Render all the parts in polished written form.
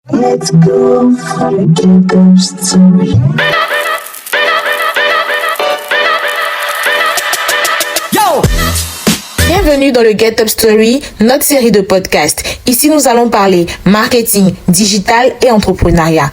Let's go for the Get-Up Story. Yo! Bienvenue dans le Get Up Story, notre série de podcasts. Ici, nous allons parler marketing, digital et entrepreneuriat.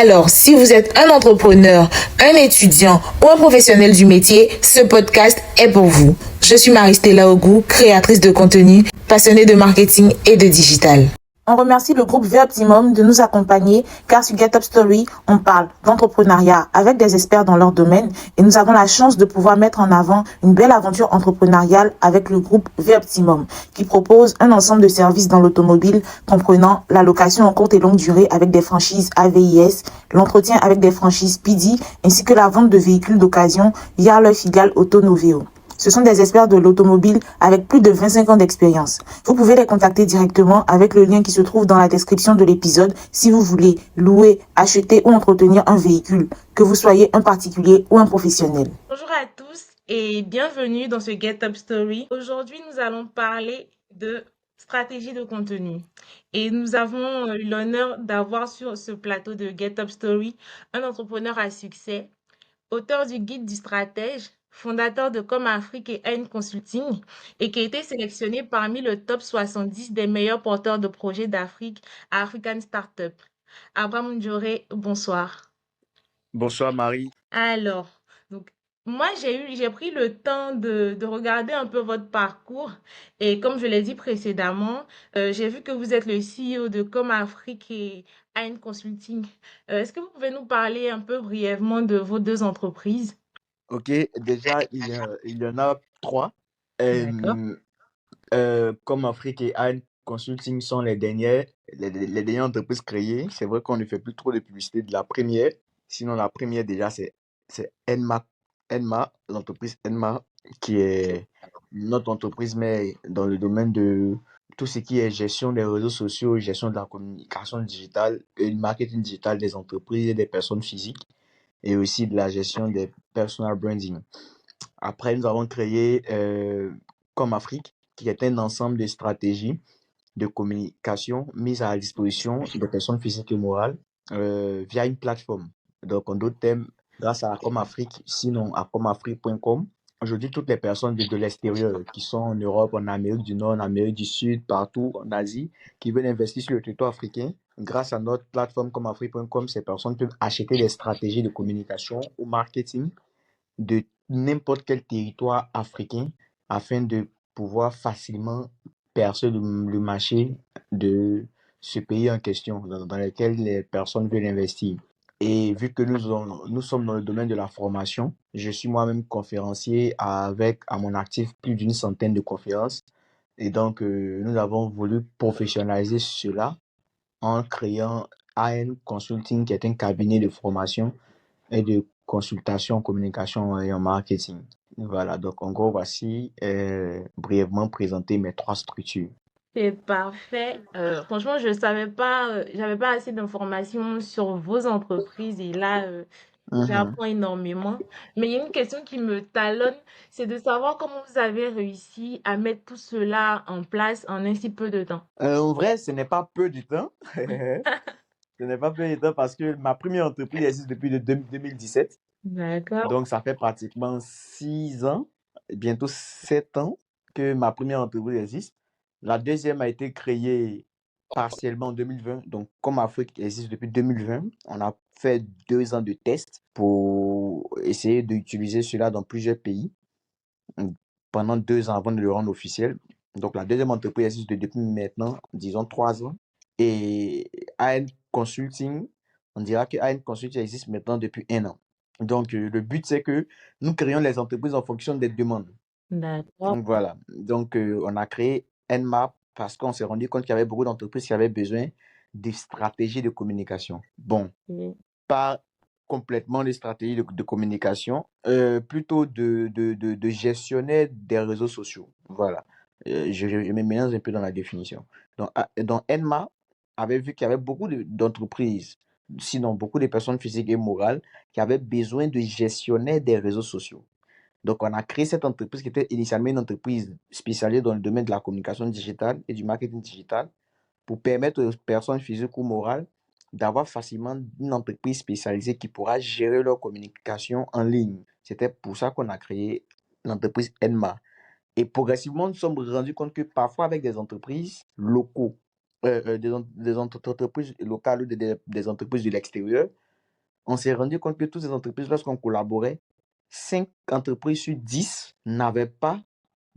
Alors, si vous êtes un entrepreneur, un étudiant ou un professionnel du métier, ce podcast est pour vous. Je suis Marie-Stella Ogou, créatrice de contenu, passionnée de marketing et de digital. On remercie le groupe Verbtimum de nous accompagner car sur Get Up Story, on parle d'entrepreneuriat avec des experts dans leur domaine et nous avons la chance de pouvoir mettre en avant une belle aventure entrepreneuriale avec le groupe Verbtimum qui propose un ensemble de services dans l'automobile comprenant la location en courte et longue durée avec des franchises AVIS, l'entretien avec des franchises PD ainsi que la vente de véhicules d'occasion via leur filiale Autonoveo. Ce sont des experts de l'automobile avec plus de 25 ans d'expérience. Vous pouvez les contacter directement avec le lien qui se trouve dans la description de l'épisode si vous voulez louer, acheter ou entretenir un véhicule, que vous soyez un particulier ou un professionnel. Bonjour à tous et bienvenue dans ce Get Up Story. Aujourd'hui, nous allons parler de stratégie de contenu. Et nous avons eu l'honneur d'avoir sur ce plateau de Get Up Story un entrepreneur à succès, auteur du guide du stratège, fondateur de Comme Afrique et AN Consulting, et qui a été sélectionné parmi le top 70 des meilleurs porteurs de projets d'Afrique à African Startup. Abraham Ndjore, bonsoir. Bonsoir Marie. Alors, donc, moi, j'ai pris le temps de regarder un peu votre parcours et comme je l'ai dit précédemment, j'ai vu que vous êtes le CEO de Comme Afrique et AN Consulting. Est-ce que vous pouvez nous parler un peu brièvement de vos deux entreprises? Ok, déjà, il y en a trois. D'accord. Comme Afrique et Anne Consulting sont les dernières entreprises créées. C'est vrai qu'on ne fait plus trop de publicité de la première. Sinon, la première, déjà, c'est l'entreprise Enma, qui est notre entreprise, mais dans le domaine de tout ce qui est gestion des réseaux sociaux, gestion de la communication digitale et le marketing digital des entreprises et des personnes physiques, et aussi de la gestion des personal branding. Après, nous avons créé Comme Afrique, qui est un ensemble de stratégies de communication mises à la disposition des personnes physiques et morales via une plateforme. Donc, en d'autres termes, grâce à Comme Afrique, sinon à comeafrique.com, aujourd'hui, toutes les personnes de l'extérieur qui sont en Europe, en Amérique du Nord, en Amérique du Sud, partout, en Asie, qui veulent investir sur le territoire africain, grâce à notre plateforme comeafrique.com, ces personnes peuvent acheter des stratégies de communication ou marketing de n'importe quel territoire africain afin de pouvoir facilement percer le marché de ce pays en question dans lequel les personnes veulent investir. Et vu que nous sommes dans le domaine de la formation, je suis moi-même conférencier avec à mon actif plus d'une centaine de conférences. Et donc, nous avons voulu professionnaliser cela en créant AN Consulting, qui est un cabinet de formation et de consultation en communication et en marketing. Voilà, donc en gros, voici brièvement présenter mes trois structures. C'est parfait. Franchement, je savais pas, j'avais pas assez d'informations sur vos entreprises et là, Mhm. j'apprends énormément. Mais il y a une question qui me talonne, c'est de savoir comment vous avez réussi à mettre tout cela en place en un si peu de temps. En vrai, ce n'est pas peu du temps. Ce n'est pas peu du temps parce que ma première entreprise existe depuis 2017. D'accord. Donc, ça fait pratiquement 6 ans, bientôt 7 ans que ma première entreprise existe. La deuxième a été créée partiellement en 2020. Donc, comme Afrique existe depuis 2020, on a fait 2 ans de tests pour essayer d'utiliser cela dans plusieurs pays pendant 2 ans avant de le rendre officiel. Donc, la deuxième entreprise existe depuis maintenant, disons, 3 ans. Et AN Consulting, on dira que AN Consulting existe maintenant depuis 1 an. Donc, le but, c'est que nous créons les entreprises en fonction des demandes. D'accord. Donc, voilà. Donc, on a créé Nmap parce qu'on s'est rendu compte qu'il y avait beaucoup d'entreprises qui avaient besoin des stratégies de communication. Bon, Ok. pas complètement des stratégies de communication, plutôt de gestionnaire des réseaux sociaux. Voilà. Je me mélange un peu dans la définition. Donc Enma avait vu qu'il y avait beaucoup d'entreprises, sinon beaucoup de personnes physiques et morales, qui avaient besoin de gestionnaires des réseaux sociaux. Donc, on a créé cette entreprise qui était initialement une entreprise spécialisée dans le domaine de la communication digitale et du marketing digital pour permettre aux personnes physiques ou morales d'avoir facilement une entreprise spécialisée qui pourra gérer leur communication en ligne. C'était pour ça qu'on a créé l'entreprise Enma. Et progressivement, nous sommes rendus compte que parfois avec des entreprises locaux, des entreprises locales ou des entreprises de l'extérieur, on s'est rendu compte que toutes ces entreprises, lorsqu'on collaborait, 5 entreprises sur 10 n'avaient pas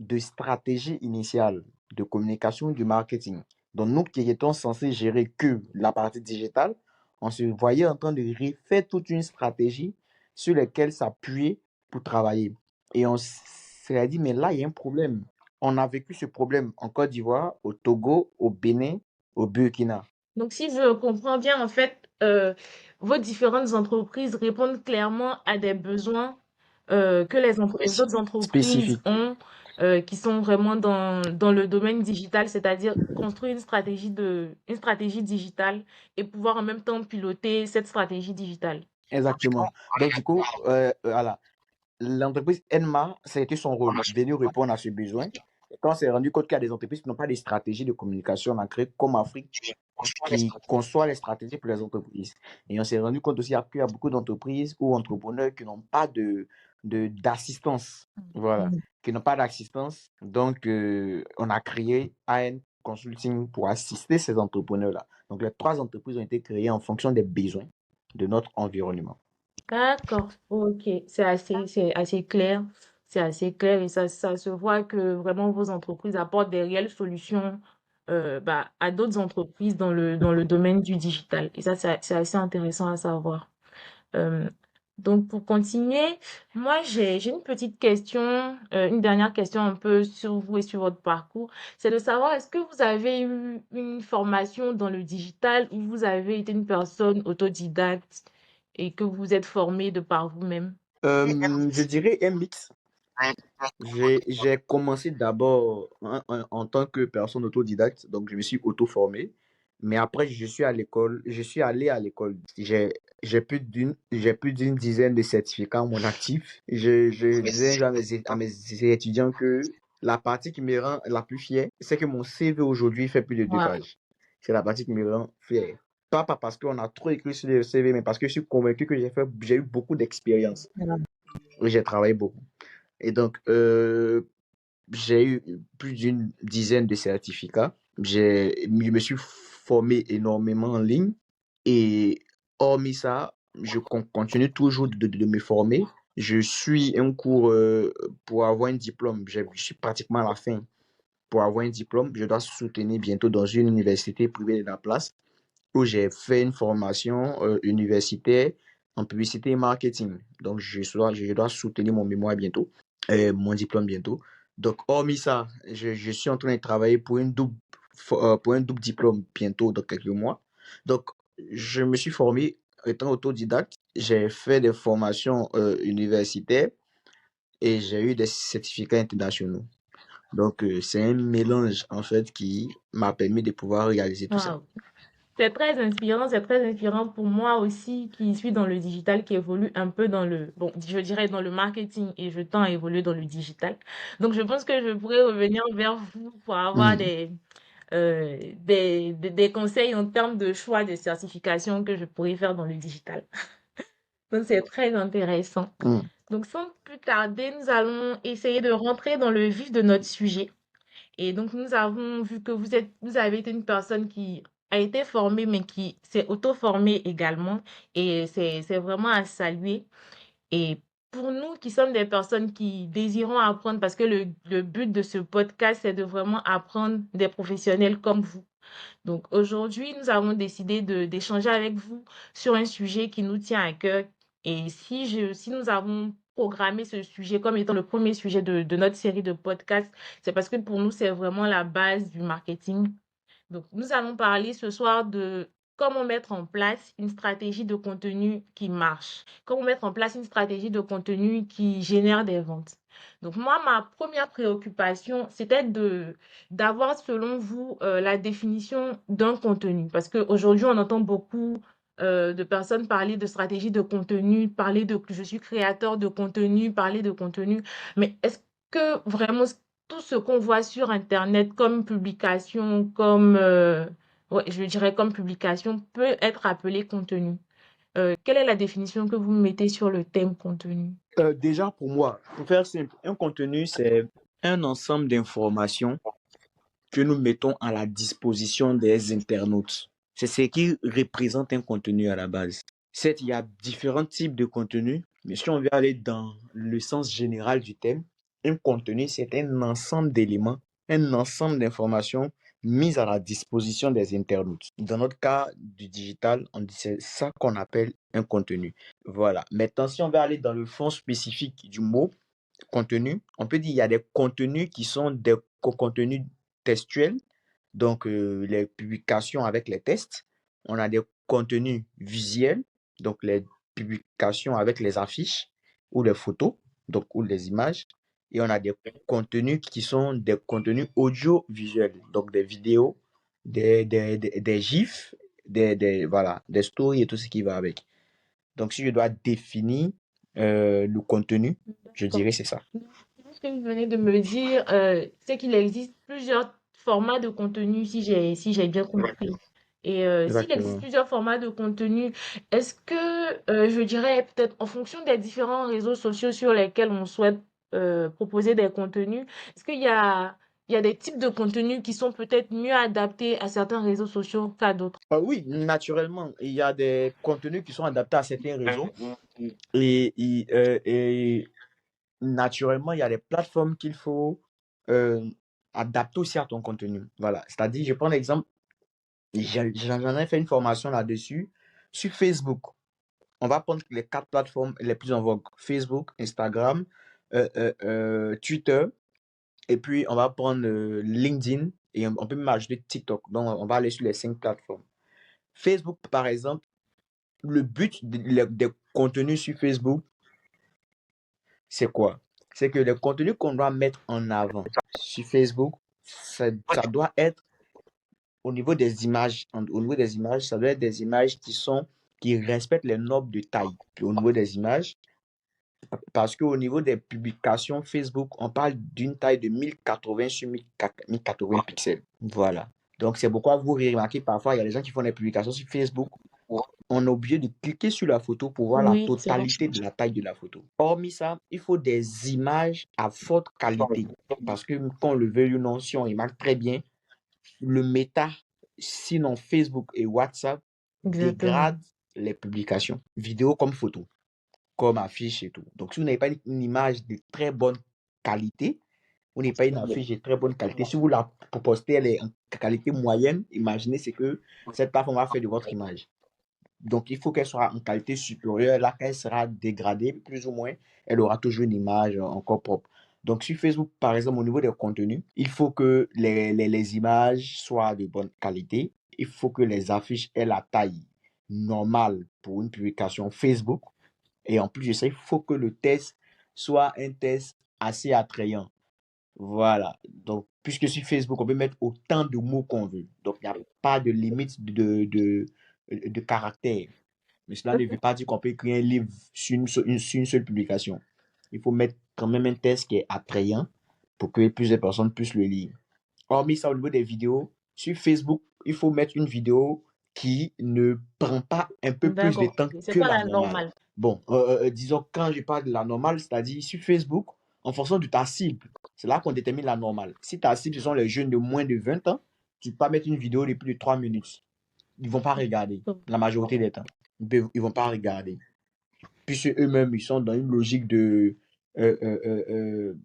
de stratégie initiale de communication du marketing. Donc, nous qui étions censés gérer que la partie digitale, on se voyait en train de refaire toute une stratégie sur laquelle s'appuyer pour travailler. Et on s'est dit, mais là, il y a un problème. On a vécu ce problème en Côte d'Ivoire, au Togo, au Bénin, au Burkina. Donc, si je comprends bien, en fait, vos différentes entreprises répondent clairement à des besoins que les autres entreprises Spécifiques. ont, qui sont vraiment dans le domaine digital, c'est-à-dire construire une stratégie digitale et pouvoir en même temps piloter cette stratégie digitale. Exactement. Donc, du coup, voilà. L'entreprise Enma, ça a été son rôle, venir répondre à ce besoin. Et quand on s'est rendu compte qu'il y a des entreprises qui n'ont pas de stratégie de communication, on a créé comme Afrique qui conçoit les stratégies pour les entreprises. Et on s'est rendu compte aussi qu'il y a beaucoup d'entreprises ou entrepreneurs qui n'ont pas d'assistance. Voilà. Qui n'ont pas d'assistance. Donc, on a créé AN Consulting pour assister ces entrepreneurs-là. Donc, les 3 entreprises ont été créées en fonction des besoins de notre environnement. D'accord, ok, c'est assez clair, et ça se voit que vraiment vos entreprises apportent des réelles solutions à d'autres entreprises dans le domaine du digital. Et ça, c'est assez intéressant à savoir. Euh, donc, pour continuer, moi, j'ai une petite question, une dernière question un peu sur vous et sur votre parcours. C'est de savoir, est-ce que vous avez eu une formation dans le digital ou vous avez été une personne autodidacte et que vous êtes formé de par vous-même? Je dirais un mix. J'ai commencé d'abord en tant que personne autodidacte, donc je me suis auto-formé. Mais après, je suis allé à l'école. J'ai plus d'une dizaine de certificats à mon actif. Je disais à mes étudiants que la partie qui me rend la plus fière, c'est que mon CV aujourd'hui fait plus de 2 pages. C'est la partie qui me rend fier. Pas parce qu'on a trop écrit sur le CV, mais parce que je suis convaincu que j'ai eu beaucoup d'expérience. Oui, j'ai travaillé beaucoup. Et donc, j'ai eu plus d'une dizaine de certificats. Je me suis formé énormément en ligne. Et hormis ça, je continue toujours de me former. Je suis un cours pour avoir un diplôme. Je suis pratiquement à la fin. Pour avoir un diplôme, je dois soutenir bientôt dans une université privée de la place où j'ai fait une formation universitaire en publicité et marketing. Donc, je dois soutenir mon mémoire bientôt, mon diplôme bientôt. Donc, hormis ça, je suis en train de travailler pour un double diplôme bientôt, dans quelques mois. Donc, je me suis formé étant autodidacte. J'ai fait des formations universitaires et j'ai eu des certificats internationaux. Donc, c'est un mélange, en fait, qui m'a permis de pouvoir réaliser tout ça. Wow. C'est très inspirant pour moi aussi qui suis dans le digital, qui évolue un peu bon, je dirais dans le marketing et je tends à évoluer dans le digital. Donc, je pense que je pourrais revenir vers vous pour avoir Mhm. des conseils en termes de choix de certification que je pourrais faire dans le digital. Donc, c'est très intéressant. Mhm. Donc, sans plus tarder, nous allons essayer de rentrer dans le vif de notre sujet. Et donc, nous avons vu que vous avez été une personne qui a été formée, mais qui s'est auto-formée également. Et c'est vraiment à saluer. Et pour nous qui sommes des personnes qui désirons apprendre, parce que le but de ce podcast, c'est de vraiment apprendre des professionnels comme vous. Donc aujourd'hui, nous avons décidé d'échanger avec vous sur un sujet qui nous tient à cœur. Et si nous avons programmé ce sujet comme étant le premier sujet de notre série de podcasts, c'est parce que pour nous, c'est vraiment la base du marketing. Donc, nous allons parler ce soir de comment mettre en place une stratégie de contenu qui marche, comment mettre en place une stratégie de contenu qui génère des ventes. Donc, moi, ma première préoccupation, c'était d'avoir, selon vous, la définition d'un contenu. Parce qu'aujourd'hui, on entend beaucoup de personnes parler de stratégie de contenu, parler de je suis créateur de contenu, parler de contenu. Mais est-ce que vraiment tout ce qu'on voit sur Internet comme publication, comme ouais, je dirais comme publication, peut être appelé contenu. Quelle est la définition que vous mettez sur le thème contenu? Déjà, pour moi, pour faire simple, un contenu, c'est un ensemble d'informations que nous mettons à la disposition des internautes. C'est ce qui représente un contenu à la base. Certes, il y a différents types de contenus, mais si on veut aller dans le sens général du thème, un contenu, c'est un ensemble d'éléments, un ensemble d'informations mises à la disposition des internautes. Dans notre cas du digital, c'est ça qu'on appelle un contenu. Voilà. Maintenant, si on veut aller dans le fond spécifique du mot contenu, on peut dire qu'il y a des contenus qui sont des contenus textuels, donc les publications avec les tests. On a des contenus visuels, donc les publications avec les affiches ou les photos, donc ou les images. Et on a des contenus qui sont des contenus audiovisuels, donc des vidéos, des GIFs, voilà, des stories et tout ce qui va avec. Donc si je dois définir le contenu, je D'accord. dirais c'est ça. Ce que vous venez de me dire, c'est qu'il existe plusieurs formats de contenu, si j'ai bien compris. Et s'il existe Exactement. plusieurs formats de contenu, est-ce que, je dirais peut-être en fonction des différents réseaux sociaux sur lesquels on souhaite proposer des contenus, est-ce qu'il y a des types de contenus qui sont peut-être mieux adaptés à certains réseaux sociaux qu'à d'autres? Oui, naturellement, il y a des contenus qui sont adaptés à certains réseaux et naturellement, il y a des plateformes qu'il faut euh, adapter aussi à ton contenu. Voilà, c'est-à-dire, je prends l'exemple, j'en ai fait une formation là-dessus sur Facebook. On va prendre les 4 plateformes les plus en vogue: Facebook, Instagram, Twitter, et puis on va prendre LinkedIn et on peut même ajouter TikTok. Donc, on va aller sur les 5 plateformes. Facebook, par exemple, le but des contenus sur Facebook, c'est quoi? C'est que les contenus qu'on doit mettre en avant sur Facebook, ça doit être au niveau des images. Au niveau des images, ça doit être des images qui respectent les normes de taille. Puis au niveau des images, parce qu'au niveau des publications Facebook, on parle d'une taille de 1080 sur 1080 pixels. Voilà. Donc c'est pourquoi vous remarquez parfois, il y a des gens qui font des publications sur Facebook. On est obligé de cliquer sur la photo pour voir la Oui, c'est vrai. totalité de la taille de la photo. Hormis ça, il faut des images à forte qualité. Parce que qu'on le veuille ou non, si on remarque très bien, le méta, sinon Facebook et WhatsApp, Exactement. dégrade les publications, vidéo comme photo, comme affiche et tout. Donc si vous n'avez pas une image de très bonne qualité, vous n'avez pas une affiche de très bonne qualité, si vous la postez, elle est en qualité moyenne, imaginez ce que cette plateforme va faire de votre image. Donc, il faut qu'elle soit en qualité supérieure. Là, qu'elle sera dégradée, plus ou moins, elle aura toujours une image encore propre. Donc, sur Facebook, par exemple, au niveau des contenus, il faut que les images soient de bonne qualité. Il faut que les affiches aient la taille normale pour une publication Facebook. Et en plus de ça, il faut que le test soit un test assez attrayant. Voilà. Donc, puisque sur Facebook, on peut mettre autant de mots qu'on veut. Donc, il n'y a pas de limite de caractères. Mais cela ne veut pas dire qu'on peut écrire un livre sur sur une seule publication. Il faut mettre quand même un texte qui est attrayant pour que plusieurs personnes puissent le lire. Hormis ça, au niveau des vidéos, sur Facebook, il faut mettre une vidéo qui ne prend pas un peu plus de D'accord. temps C'est que quoi la la normale. normale? Bon, disons, quand je parle de la normale, c'est-à-dire sur Facebook, en fonction de ta cible, c'est là qu'on détermine la normale. Si ta cible, ce sont les jeunes de moins de 20 ans, tu peux pas mettre une vidéo de plus de 3 minutes. Ils vont pas regarder, la majorité des temps. Ils vont pas regarder. Puisque eux-mêmes, ils sont dans une logique de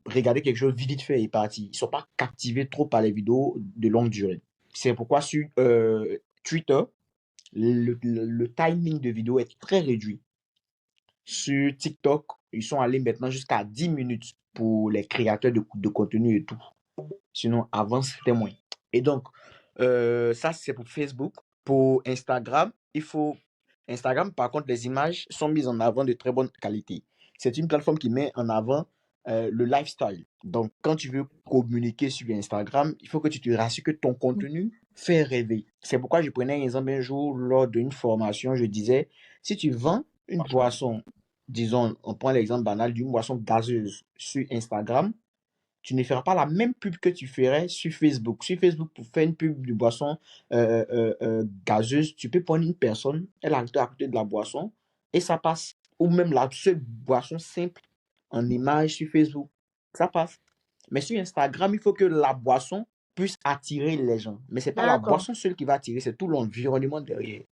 regarder quelque chose vite fait et parti. Ils sont pas captivés trop par les vidéos de longue durée. C'est pourquoi sur Twitter, le timing de vidéo est très réduit. Sur TikTok, ils sont allés maintenant jusqu'à 10 minutes pour les créateurs de contenu et tout. Sinon, avant, c'était moins. Et donc, ça, c'est pour Facebook. Pour Instagram, Instagram, par contre, les images sont mises en avant de très bonne qualité. C'est une plateforme qui met en avant le lifestyle. Donc, quand tu veux communiquer sur Instagram, il faut que tu te rassures que ton contenu fait rêver. C'est pourquoi je prenais un exemple un jour lors d'une formation. Je disais, si tu vends une boisson, disons, on prend l'exemple banal d'une boisson gazeuse sur Instagram, tu ne feras pas la même pub que tu ferais sur Facebook. Sur Facebook, pour faire une pub de boisson gazeuse, tu peux prendre une personne, elle est à côté de la boisson et ça passe. Ou même la seule boisson simple en image sur Facebook, ça passe. Mais sur Instagram, il faut que la boisson puisse attirer les gens. Mais ce n'est pas la D'accord. boisson seule qui va attirer, c'est tout l'environnement derrière.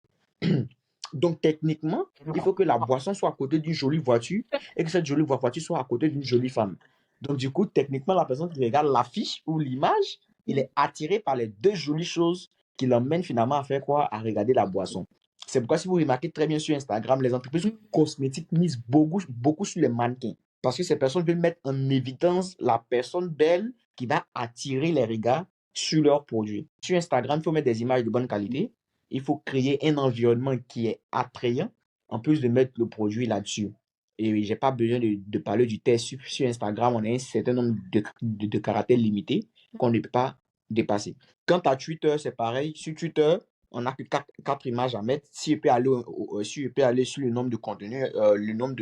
Donc, techniquement, il faut que la boisson soit à côté d'une jolie voiture et que cette jolie voiture soit à côté d'une jolie femme. Donc, du coup, techniquement, la personne qui regarde l'affiche ou l'image, il est attiré par les deux jolies choses qui l'emmènent finalement à faire quoi? À regarder la boisson. C'est pourquoi, si vous remarquez très bien sur Instagram, les entreprises cosmétiques misent beaucoup sur les mannequins. Parce que ces personnes veulent mettre en évidence la personne belle qui va attirer les regards sur leurs produits. Sur Instagram, il faut mettre des images de bonne qualité. Il faut créer un environnement qui est attrayant, en plus de mettre le produit là-dessus. Et j'ai pas besoin de parler du test sur Instagram. On a un certain nombre de caractères limités qu'on ne peut pas dépasser. Quant à Twitter, c'est pareil. Sur Twitter, on n'a que quatre images à mettre. Si je peux aller, si je peux aller sur le nombre de contenus, le nombre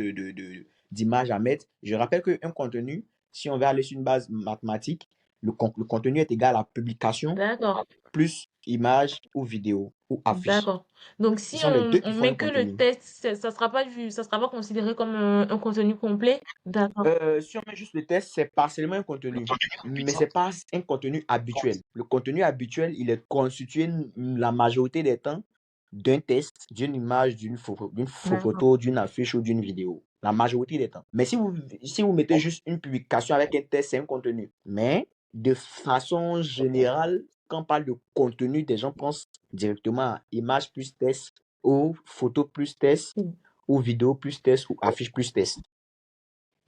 d'images à mettre, je rappelle qu'un contenu, si on veut aller sur une base mathématique, le contenu est égal à publication D'accord. plus image ou vidéo ou affiche. D'accord. Donc, Ce si sont les deux qui on font un met que le contenu. test, ça sera pas vu, ça sera pas considéré comme un contenu complet. D'accord. Si on met juste le test, c'est partiellement un contenu, mais c'est pas un contenu habituel. Le contenu habituel, il est constitué la majorité des temps d'un test, d'une image, d'une D'accord. photo, d'une affiche ou d'une vidéo. La majorité des temps. Mais si vous mettez juste une publication avec un test, c'est un contenu. Mais de façon générale, quand on parle de contenu, des gens pensent directement à image plus test ou photo plus test ou vidéo plus test ou affiche plus test.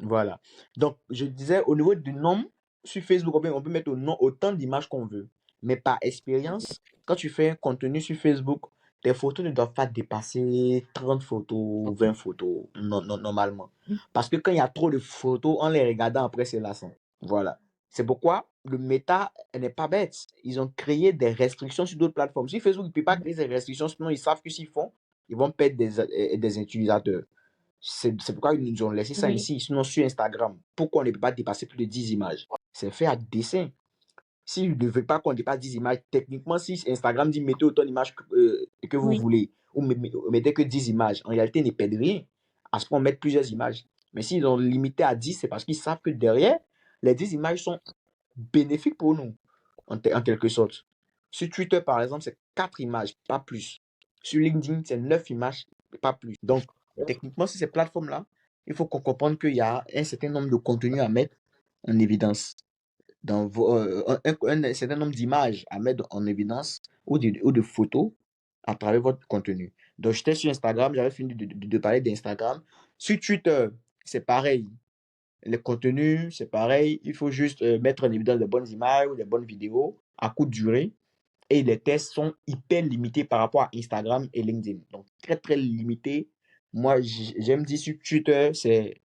Voilà. Donc, je disais, au niveau du nombre, sur Facebook, on peut mettre autant d'images qu'on veut. Mais par expérience, quand tu fais un contenu sur Facebook, tes photos ne doivent pas dépasser 30 photos, 20 photos, normalement. Parce que quand il y a trop de photos, en les regardant après, c'est lassant. Voilà. C'est pourquoi le méta n'est pas bête. Ils ont créé des restrictions sur d'autres plateformes. Sur Facebook, ils ne peuvent pas créer des restrictions, sinon ils savent que s'ils font, ils vont perdre des utilisateurs. C'est pourquoi ils nous ont laissé ça Oui. ici. Sinon, sur Instagram, pourquoi on ne peut pas dépasser plus de 10 images? C'est fait à dessein. S'ils ne veulent pas qu'on dépasse 10 images, techniquement, si Instagram dit mettez autant d'images que vous Oui. voulez, ou mettez que 10 images, en réalité, ils ne perdent rien. À ce qu'on mette plusieurs images. Mais s'ils ont limité à 10, c'est parce qu'ils savent que derrière, les 10 images sont bénéfiques pour nous, en quelque sorte. Sur Twitter, par exemple, c'est 4 images, pas plus. Sur LinkedIn, c'est 9 images, pas plus. Donc, techniquement, sur ces plateformes-là, il faut qu'on comprenne qu'il y a un certain nombre de contenus à mettre en évidence, un certain nombre d'images à mettre en évidence ou de photos à travers votre contenu. Donc, j'étais sur Instagram, j'avais fini de parler d'Instagram. Sur Twitter, c'est pareil. Les contenus, c'est pareil. Il faut juste mettre en évidence des bonnes images ou des bonnes vidéos à courte durée. Et les tests sont hyper limités par rapport à Instagram et LinkedIn. Donc, très, très limités. Moi, j'aime dire sur Twitter, c'est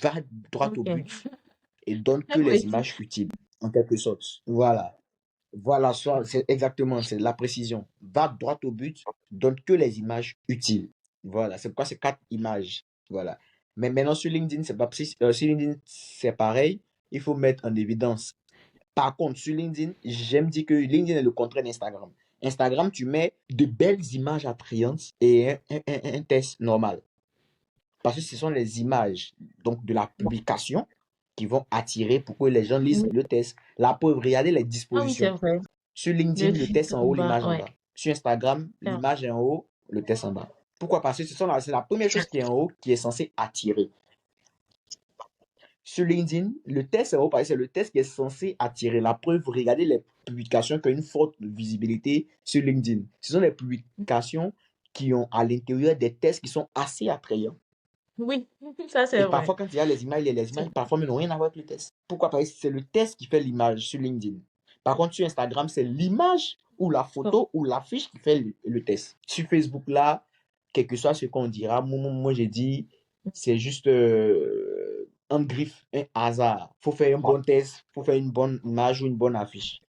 va droit au Ok. but et donne que Très les précis. images utiles, en quelque sorte. Voilà. Voilà, c'est exactement, c'est la précision. Va droit au but, donne que les images utiles. Voilà, c'est pourquoi c'est 4 images. Voilà. Mais maintenant, sur LinkedIn, c'est pas, sur LinkedIn, c'est pareil. Il faut mettre en évidence. Par contre, sur LinkedIn, j'aime dire que LinkedIn est le contraire d'Instagram. Instagram, tu mets de belles images attrayantes et un test normal. Parce que ce sont les images donc de la publication qui vont attirer pour que les gens lisent Oui. le test. La preuve, regardez les Ah oui, c'est dispositions. vrai. Sur Le LinkedIn, le test filtre en en haut, bas, l'image en ouais. bas. Sur Instagram, Bien. l'image est en haut, le test en bas. Pourquoi? Parce que c'est la première chose qui est en haut qui est censée attirer. Sur LinkedIn, le test est haut parce que c'est le test qui est censé attirer. La preuve, regardez les publications qui ont une forte visibilité sur LinkedIn. Ce sont les publications qui ont à l'intérieur des tests qui sont assez attrayants. Oui, ça c'est Et vrai. parfois, quand il y a les images, parfois, n'ont rien à voir avec le test. Pourquoi? Parce que c'est le test qui fait l'image sur LinkedIn. Par contre, sur Instagram, c'est l'image ou la photo ou l'affiche qui fait le test. Sur Facebook, là, quel que soit ce qu'on dira, moi j'ai dit, c'est juste un griffe, un hasard. Il faut faire un bon test, il faut faire une bonne image ou une bonne affiche.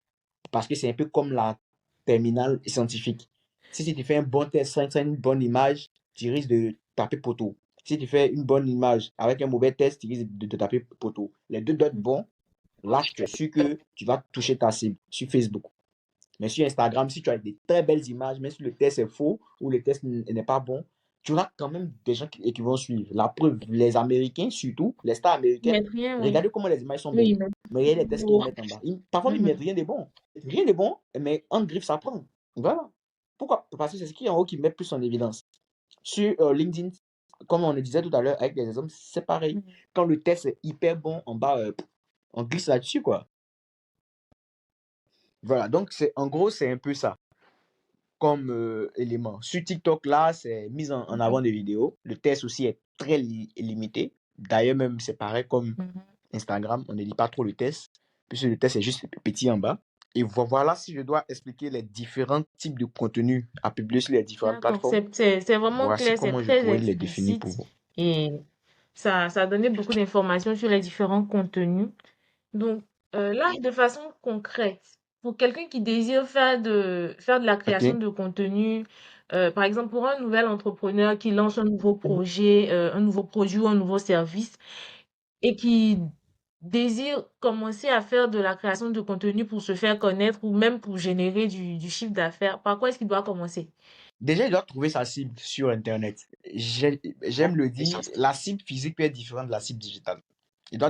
Parce que c'est un peu comme la terminale scientifique. Si tu fais un bon test sans une bonne image, tu risques de taper poteau. Si tu fais une bonne image avec un mauvais test, tu risques de taper poteau. Les deux doivent être bons, là, tu es sûr que tu vas toucher ta cible sur Facebook. Mais sur Instagram, si tu as des très belles images, même si le test est faux ou le test n'est pas bon, tu auras quand même des gens qui vont suivre. La preuve, les Américains, surtout, les stars Ils américaines, mettent rien, oui. regardez comment les images sont Oui, belles. ils mettent Mais regardez les tests qu'ils beau. mettent en bas. Parfois, ils ne mettent rien de bon. Rien de bon, mais en griffe, ça prend. Voilà. Pourquoi? Parce que c'est ce qui est en haut qui met plus en évidence. Sur LinkedIn, comme on le disait tout à l'heure avec les hommes, c'est pareil. Quand le test est hyper bon, en bas, on glisse là-dessus, quoi. Voilà, donc en gros, c'est un peu ça comme élément. Sur TikTok, là, c'est mise en avant des vidéos. Le test aussi est très limité. D'ailleurs, même, c'est pareil comme Instagram, on ne lit pas trop le test, puisque le test est juste petit en bas. Et voilà si je dois expliquer les différents types de contenus à publier sur les différentes D'accord, plateformes. c'est vraiment Voici clair, c'est comment je très pourrais les définir pour explicite vous. et ça a donné beaucoup d'informations sur les différents contenus. Donc, là, de façon concrète, pour quelqu'un qui désire faire de la création OK? de contenu, par exemple, pour un nouvel entrepreneur qui lance un nouveau projet, un nouveau produit ou un nouveau service et qui désire commencer à faire de la création de contenu pour se faire connaître ou même pour générer du chiffre d'affaires, par quoi est-ce qu'il doit commencer? Déjà, il doit trouver sa cible sur Internet. J'aime le dire, la cible physique peut être différente de la cible digitale. Il doit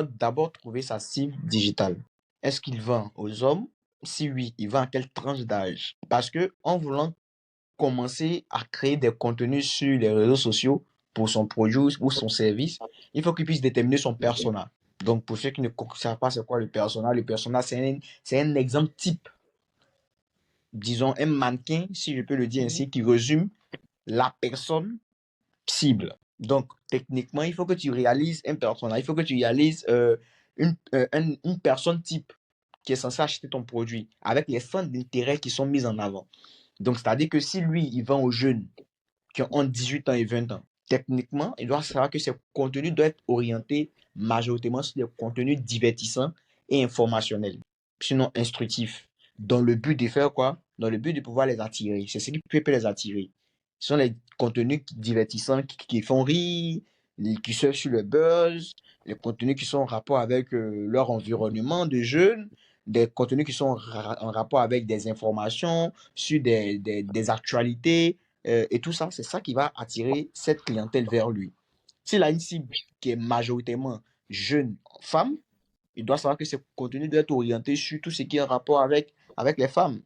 d'abord trouver sa cible digitale. Est-ce qu'il vend aux hommes? Si oui, il vend à quelle tranche d'âge? Parce que en voulant commencer à créer des contenus sur les réseaux sociaux pour son produit ou son service, il faut qu'il puisse déterminer son persona. Donc, pour ceux qui ne savent pas c'est quoi le persona, c'est un exemple type, disons un mannequin, si je peux le dire ainsi, qui résume la personne cible. Donc, techniquement, il faut que tu réalises un personnage, il faut que tu réalises une personne type qui est censée acheter ton produit avec les centres d'intérêt qui sont mis en avant. Donc, c'est-à-dire que si lui, il vend aux jeunes qui ont 18 ans et 20 ans, techniquement, il doit savoir que ce contenu doit être orienté majoritairement sur des contenus divertissants et informationnels, sinon instructifs, dans le but de faire quoi? Dans le but de pouvoir les attirer. C'est ce qui peut les attirer. Ce sont les contenus divertissants qui font rire, qui surfent sur le buzz, les contenus qui sont en rapport avec leur environnement de jeunes, des contenus qui sont en rapport avec des informations sur des actualités, et tout ça, c'est ça qui va attirer cette clientèle vers lui. S'il a une cible qui est majoritairement jeune femme, il doit savoir que ce contenu doit être orienté sur tout ce qui est en rapport avec les femmes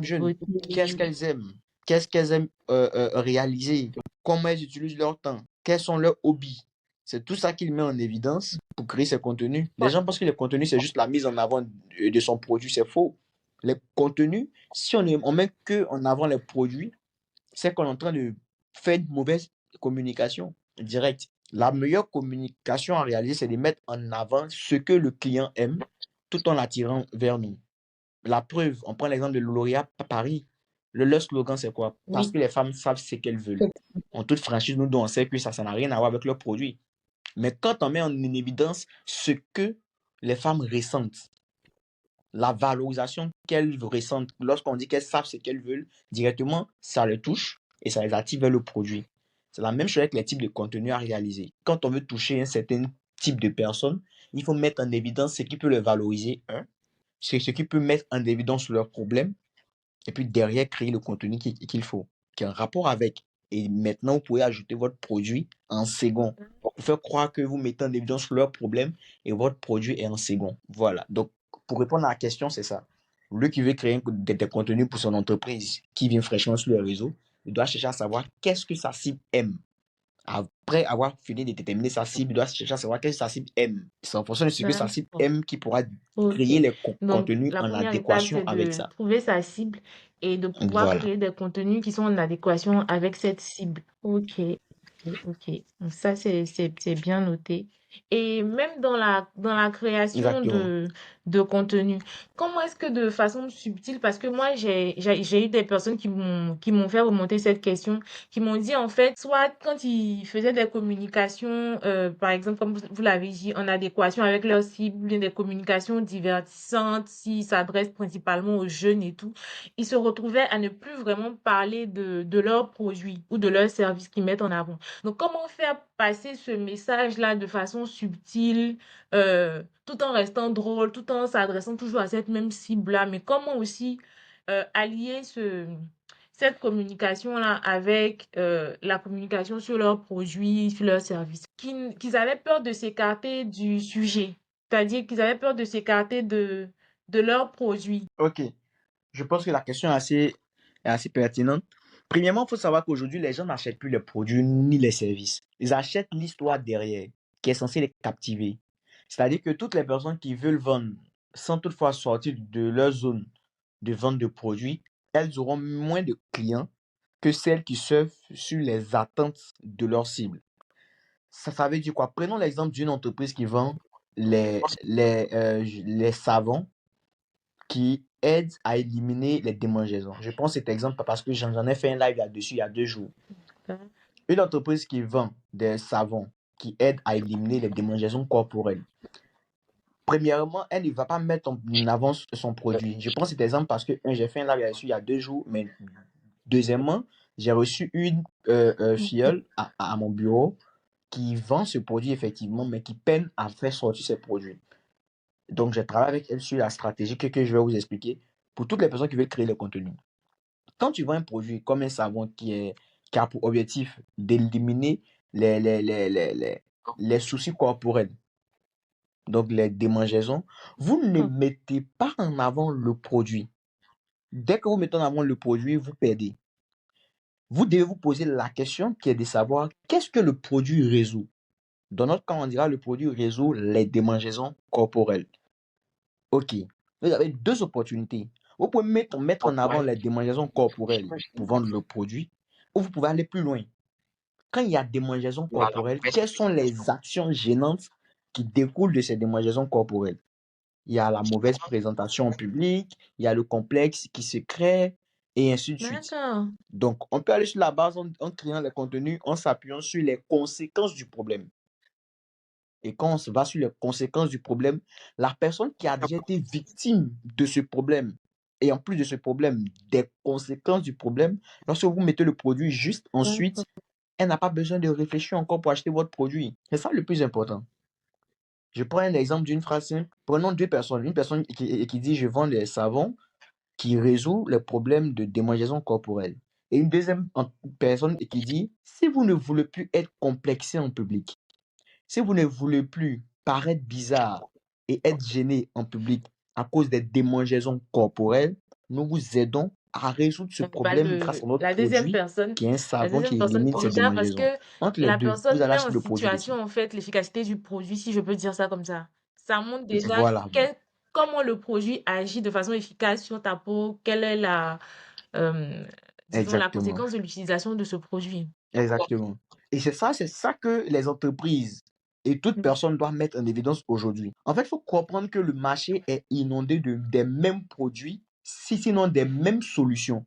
jeunes. Qu'est-ce Beauté. qu'elles aiment? Qu'est-ce qu'elles aiment réaliser? Comment elles utilisent leur temps? Quels sont leurs hobbies? C'est tout ça qu'il met en évidence pour créer ces contenus. Les gens pensent que les contenus, c'est juste la mise en avant de son produit. C'est faux. Les contenus, si on met que en avant les produits, c'est qu'on est en train de faire une mauvaise communication directe. La meilleure communication à réaliser, c'est de mettre en avant ce que le client aime tout en l'attirant vers nous. La preuve, on prend l'exemple de L'Oréal à Paris. Leur slogan, c'est quoi? Parce Oui, que les femmes savent ce qu'elles veulent. En toute franchise, nous, on sait que ça n'a rien à voir avec leurs produits. Mais quand on met en évidence ce que les femmes ressentent, la valorisation qu'elles ressentent lorsqu'on dit qu'elles savent ce qu'elles veulent, directement, ça les touche et ça les attire vers le produit. C'est la même chose avec les types de contenus à réaliser. Quand on veut toucher un certain type de personne, il faut mettre en évidence ce qui peut les valoriser, c'est ce qui peut mettre en évidence leurs problèmes, et puis derrière créer le contenu qu'il faut, qui est en rapport avec. Et maintenant, vous pouvez ajouter votre produit en second pour faire croire que vous mettez en évidence leurs problèmes et votre produit est en second. Voilà. Donc, pour répondre à la question, c'est ça. Lui qui veut créer des contenus pour son entreprise, qui vient fraîchement sur le réseau, il doit chercher à savoir qu'est-ce que sa cible aime. Après avoir fini de déterminer sa cible, il doit chercher à savoir qu'est-ce que sa cible aime. C'est en fonction de ce que sa cible d'accord. aime qui pourra Ok. créer les Donc, contenus la en première étape, adéquation c'est avec de ça. trouver sa cible et de pouvoir Voilà. créer des contenus qui sont en adéquation avec cette cible. Ok, ok, ok. Donc ça, c'est bien noté. Et même dans la création Exactement. de contenu, comment est-ce que de façon subtile, parce que moi, j'ai eu des personnes qui m'ont fait remonter cette question, qui m'ont dit en fait, soit quand ils faisaient des communications, par exemple, comme vous l'avez dit, en adéquation avec leur cible, ou bien des communications divertissantes, s'ils s'adressent principalement aux jeunes et tout, ils se retrouvaient à ne plus vraiment parler de leurs produits ou de leurs services qu'ils mettent en avant. Donc, comment faire passer ce message-là de façon subtile, tout en restant drôle, tout en s'adressant toujours à cette même cible-là. Mais comment aussi allier cette communication-là avec la communication sur leurs produits, sur leurs services, qu'ils avaient peur de s'écarter du sujet, c'est-à-dire qu'ils avaient peur de s'écarter de leurs produits. Ok, je pense que la question est assez pertinente. Premièrement, il faut savoir qu'aujourd'hui, les gens n'achètent plus les produits ni les services. Ils achètent l'histoire derrière, qui est censée les captiver. C'est-à-dire que toutes les personnes qui veulent vendre sans toutefois sortir de leur zone de vente de produits, elles auront moins de clients que celles qui surfent sur les attentes de leur cible. Ça veut dire quoi? Prenons l'exemple d'une entreprise qui vend les savons qui aident à éliminer les démangeaisons. Je prends cet exemple parce que j'en ai fait un live là-dessus il y a 2 jours. Une entreprise qui vend des savons qui aident à éliminer les démangeaisons corporelles. Premièrement, elle ne va pas mettre en avant son produit. Je prends cet exemple parce que j'ai fait un live là-dessus il y a 2 jours, mais deuxièmement, j'ai reçu une filleule à mon bureau qui vend ce produit effectivement, mais qui peine à faire sortir ses produits. Donc, je travaille avec elle sur la stratégie que je vais vous expliquer pour toutes les personnes qui veulent créer le contenu. Quand tu vends un produit comme un savon qui a pour objectif d'éliminer les soucis corporels, donc les démangeaisons, vous ne mettez pas en avant le produit. Dès que vous mettez en avant le produit, vous perdez. Vous devez vous poser la question qui est de savoir qu'est-ce que le produit résout. Dans notre cas, on dira le produit résout les démangeaisons corporelles. Ok, vous avez 2 opportunités. Vous pouvez mettre en avant les démangeaisons corporelles pour vendre le produit, ou vous pouvez aller plus loin. Quand il y a démangeaisons corporelles, quelles sont les actions gênantes qui découlent de ces démangeaisons corporelles? Il y a la mauvaise présentation en public, il y a le complexe qui se crée, et ainsi de suite. D'accord. Donc, on peut aller sur la base en créant les contenus, en s'appuyant sur les conséquences du problème. Et quand on se va sur les conséquences du problème, la personne qui a déjà été victime de ce problème, et en plus de ce problème, des conséquences du problème, lorsque vous mettez le produit juste ensuite, elle n'a pas besoin de réfléchir encore pour acheter votre produit. C'est ça le plus important. Je prends un exemple d'une phrase simple. Prenons 2 personnes. Une personne qui dit je vends des savons qui résout les problèmes de démangeaison corporelle. Et une deuxième personne qui dit si vous ne voulez plus être complexé en public, si vous ne voulez plus paraître bizarre et être gêné en public à cause des démangeaisons corporelles, nous vous aidons à résoudre ce problème grâce à notre La deuxième produit personne, qui est un savon qui qui élimine ces regarde parce démangeaisons. que Entre les la deux, vous personne allez met en acheter le produit de qui? situation, en fait, l'efficacité du produit, si je peux dire ça comme ça. Ça montre déjà Voilà, comment le produit agit de façon efficace sur ta peau, quelle est disons, la exactement. conséquence de l'utilisation de ce produit. Exactement. Et c'est ça que les entreprises et toute personne doivent mettre en évidence aujourd'hui. En fait, il faut comprendre que le marché est inondé des mêmes produits, sinon des mêmes solutions.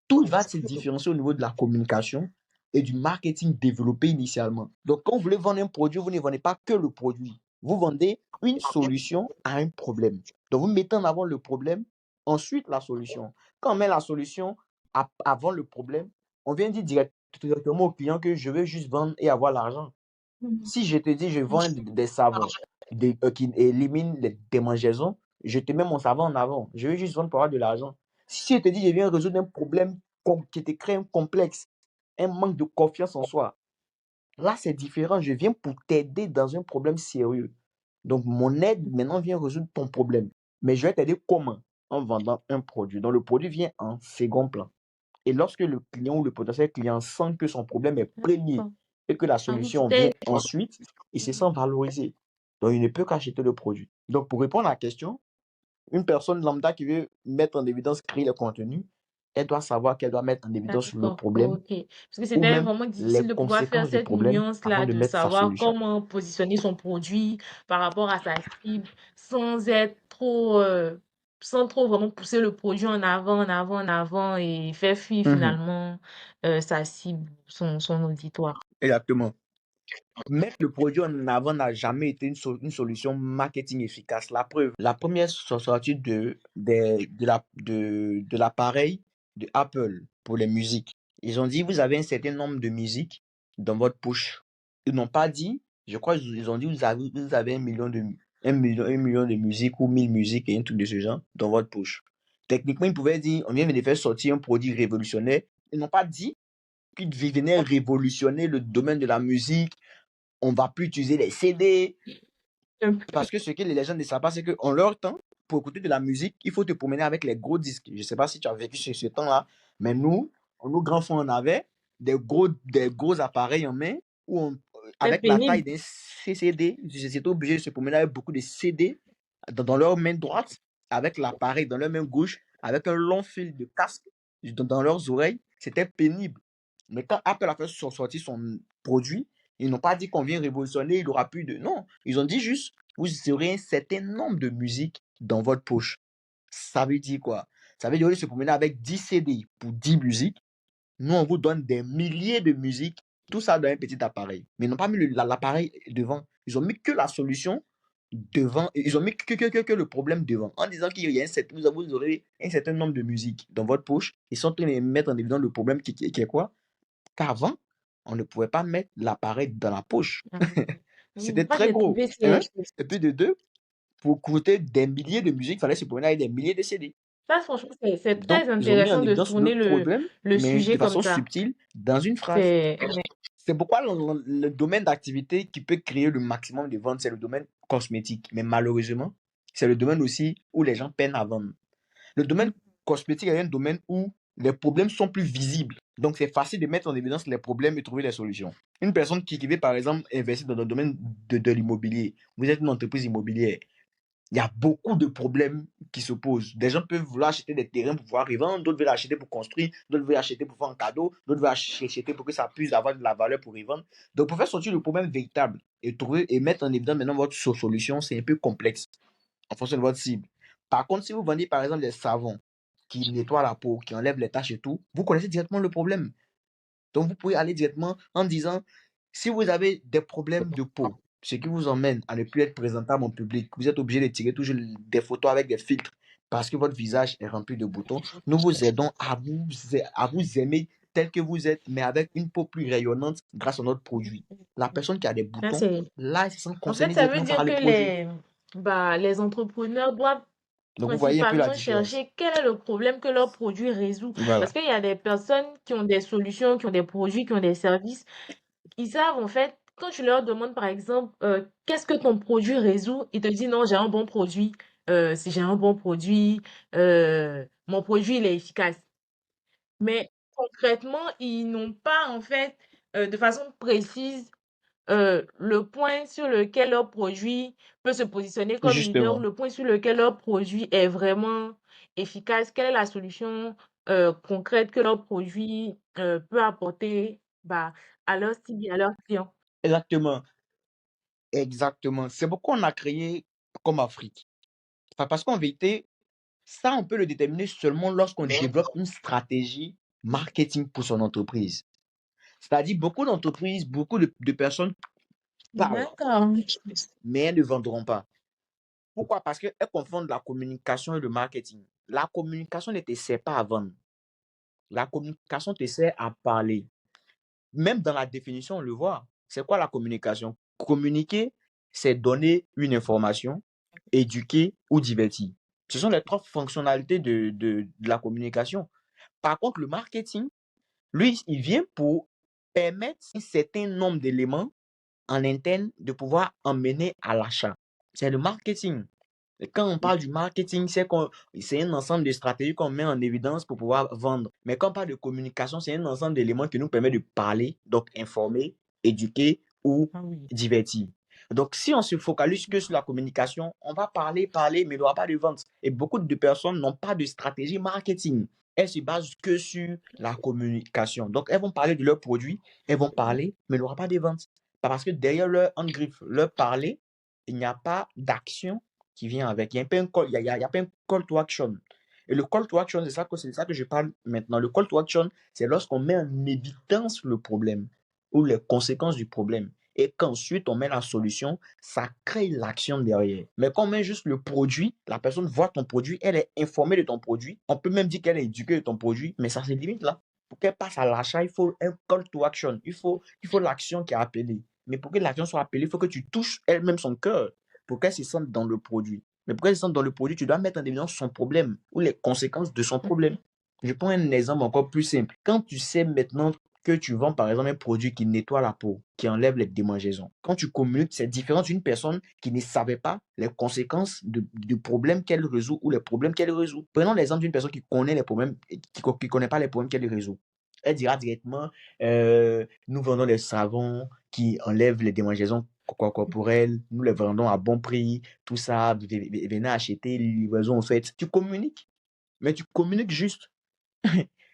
Tout va se différencier au niveau de la communication et du marketing développé initialement. Donc, quand vous voulez vendre un produit, vous ne vendez pas que le produit. Vous vendez une solution à un problème. Donc, vous mettez en avant le problème, ensuite la solution. Quand on met la solution avant le problème, on vient dire directement au client que je veux juste vendre et avoir l'argent. Si je te dis je vends des savons qui éliminent les démangeaisons, je te mets mon savon en avant. Je veux juste vendre pour avoir de l'argent. Si je te dis je viens résoudre un problème qui te crée un complexe, un manque de confiance en soi, là c'est différent. Je viens pour t'aider dans un problème sérieux. Donc mon aide maintenant vient résoudre ton problème. Mais je vais t'aider comment? En vendant un produit. Donc le produit vient en second plan. Et lorsque le client ou le potentiel client sent que son problème est premier et que la solution vient ensuite, il se sent valorisé. Donc, il ne peut qu'acheter le produit. Donc, pour répondre à la question, une personne lambda qui veut mettre en évidence, créer le contenu, elle doit savoir qu'elle doit mettre en évidence le D'accord, problème ok. Parce que ou c'était même vraiment les difficile de pouvoir faire conséquences du cette problème avant nuance-là, de de mettre sa savoir solution. comment positionner son produit par rapport à sa cible sans être trop, sans trop vraiment pousser le produit en avant, en avant, en avant et faire fuir finalement sa cible, son auditoire. Exactement. Mettre le produit en avant n'a jamais été une solution marketing efficace. La preuve, la première sortie de l'appareil de Apple pour les musiques, ils ont dit vous avez un certain nombre de musiques dans votre poche. Ils n'ont pas dit, je crois ils ont dit vous avez 1 million un million de musiques ou 1000 musiques et un truc de ce genre dans votre poche. Techniquement, ils pouvaient dire, on vient de faire sortir un produit révolutionnaire. Ils n'ont pas dit qu'ils venaient révolutionner le domaine de la musique. On va plus utiliser les CD. Parce que ce que les gens ne savent pas, c'est qu'en leur temps, pour écouter de la musique, il faut te promener avec les gros disques. Je ne sais pas si tu as vécu ce temps-là, mais nous, nos grands fonds, on avait des gros appareils en main où C'est avec la taille pénible. d'un CCD, ils étaient obligés de se promener avec beaucoup de CD dans leur main droite, avec l'appareil dans leur main gauche, avec un long fil de casque dans leurs oreilles. C'était pénible. Mais quand Apple a fait sortir son produit, ils n'ont pas dit qu'on vient révolutionner, il n'y aura plus de... Non, ils ont dit juste, vous aurez un certain nombre de musiques dans votre poche. Ça veut dire quoi? Ça veut dire, au lieu de se promener avec 10 CD pour 10 musiques, nous, on vous donne des milliers de musiques, tout ça dans un petit appareil. Mais ils n'ont pas mis l'appareil devant. Ils ont mis que la solution devant. Ils ont mis que le problème devant. En disant qu'il y a vous aurez un certain nombre de musiques dans votre poche. Ils sont en train de mettre en évidence le problème qui est quoi? Qu'avant, on ne pouvait pas mettre l'appareil dans la poche. Ah oui. C'était Moi, très j'ai gros. trouvé Un. c'est Et puis de deux, pour écouter des milliers de musiques, il fallait se promener avec des milliers de CD. ça, franchement, c'est Donc, très ils ont mis en intéressant de évidence le tourner problème, le mais sujet de comme façon ça. subtile, dans une phrase. C'est C'est pourquoi le domaine d'activité qui peut créer le maximum de ventes, c'est le domaine cosmétique. Mais malheureusement, c'est le domaine aussi où les gens peinent à vendre. Le domaine cosmétique est un domaine où les problèmes sont plus visibles. Donc, c'est facile de mettre en évidence les problèmes et trouver les solutions. Une personne qui veut, par exemple, investir dans le domaine de l'immobilier, vous êtes une entreprise immobilière, il y a beaucoup de problèmes qui se posent. Des gens peuvent vouloir acheter des terrains pour pouvoir revendre, d'autres veulent acheter pour construire, d'autres veulent acheter pour faire un cadeau, d'autres veulent acheter pour que ça puisse avoir de la valeur pour revendre. Donc, pour faire sortir le problème véritable et trouver et mettre en évidence maintenant votre solution, c'est un peu complexe en fonction de votre cible. Par contre, si vous vendez par exemple des savons qui nettoient la peau, qui enlèvent les taches et tout, vous connaissez directement le problème. Donc, vous pouvez aller directement en disant, si vous avez des problèmes de peau, ce qui vous emmène à ne plus être présentable en public, vous êtes obligé de tirer toujours des photos avec des filtres parce que votre visage est rempli de boutons, nous vous aidons à vous aimer tel que vous êtes, mais avec une peau plus rayonnante grâce à notre produit. La personne qui a des ça, boutons, là, elle se sent en fait, concernée ça veut directement par dire le que produit. les entrepreneurs doivent Donc, vous voyez un peu la principalement différence. chercher quel est le problème que leur produit résout. Parce Voilà. qu'il y a des personnes qui ont des solutions, qui ont des produits, qui ont des services. Ils savent, en fait, quand tu leur demandes, par exemple, qu'est-ce que ton produit résout, ils te disent non, j'ai un bon produit. Si j'ai un bon produit, mon produit, il est efficace. Mais concrètement, ils n'ont pas, en fait, de façon précise, le point sur lequel leur produit peut se positionner comme leader, Justement. le point sur lequel leur produit est vraiment efficace, quelle est la solution concrète que leur produit peut apporter bah, à leur cible et à leurs clients. Exactement. Exactement. C'est pourquoi on a créé comme Afrique. Parce qu'en vérité, ça, on peut le déterminer seulement lorsqu'on développe une stratégie marketing pour son entreprise. C'est-à-dire, beaucoup d'entreprises, beaucoup de personnes parlent, D'accord. mais elles ne vendront pas. Pourquoi? Parce qu'elles confondent la communication et le marketing. La communication ne te sert pas à vendre. La communication te sert à parler. Même dans la définition, on le voit. C'est quoi la communication? Communiquer, c'est donner une information, éduquer ou divertir. Ce sont les trois fonctionnalités de la communication. Par contre, le marketing, lui, il vient pour permettre un certain nombre d'éléments en interne de pouvoir emmener à l'achat. C'est le marketing. Et quand on parle du marketing, c'est un ensemble de stratégies qu'on met en évidence pour pouvoir vendre. Mais quand on parle de communication, c'est un ensemble d'éléments qui nous permet de parler, donc informer, éduquer ou Ah oui. divertir. Donc, si on se focalise que sur la communication, on va parler, parler, mais il n'y aura pas de vente. Et beaucoup de personnes n'ont pas de stratégie marketing. Elles se basent que sur la communication. Donc, elles vont parler de leurs produits, elles vont parler, mais il n'y aura pas de vente. Parce que derrière leur en-griffe, leur parler, il n'y a pas d'action qui vient avec. Il n'y a pas un call, il y a pas un call to action. Et le call to action, c'est ça que je parle maintenant. Le call to action, c'est lorsqu'on met en évidence le problème ou les conséquences du problème. Et qu'ensuite, on met la solution, ça crée l'action derrière. Mais quand on met juste le produit, la personne voit ton produit, elle est informée de ton produit. On peut même dire qu'elle est éduquée de ton produit, mais ça se limite là. Pour qu'elle passe à l'achat, il faut un call to action. Il faut l'action qui est appelée. Mais pour que l'action soit appelée, il faut que tu touches elle-même son cœur. pour qu'elle se sente dans le produit. Mais pour qu'elle se sente dans le produit, tu dois mettre en évidence son problème ou les conséquences de son problème. Je prends un exemple encore plus simple. Quand tu sais maintenant que tu vends par exemple un produit qui nettoie la peau, qui enlève les démangeaisons, quand tu communiques, c'est différent d'une personne qui ne savait pas les conséquences du problème qu'elle résout ou les problèmes qu'elle résout. Prenons l'exemple d'une personne qui connaît les problèmes et qui ne connaît pas les problèmes qu'elle résout. Elle dira directement, nous vendons des savons qui enlèvent les démangeaisons corporelles, nous les vendons à bon prix, tout ça, venez acheter, livraison en fait. Tu communiques, mais tu communiques juste.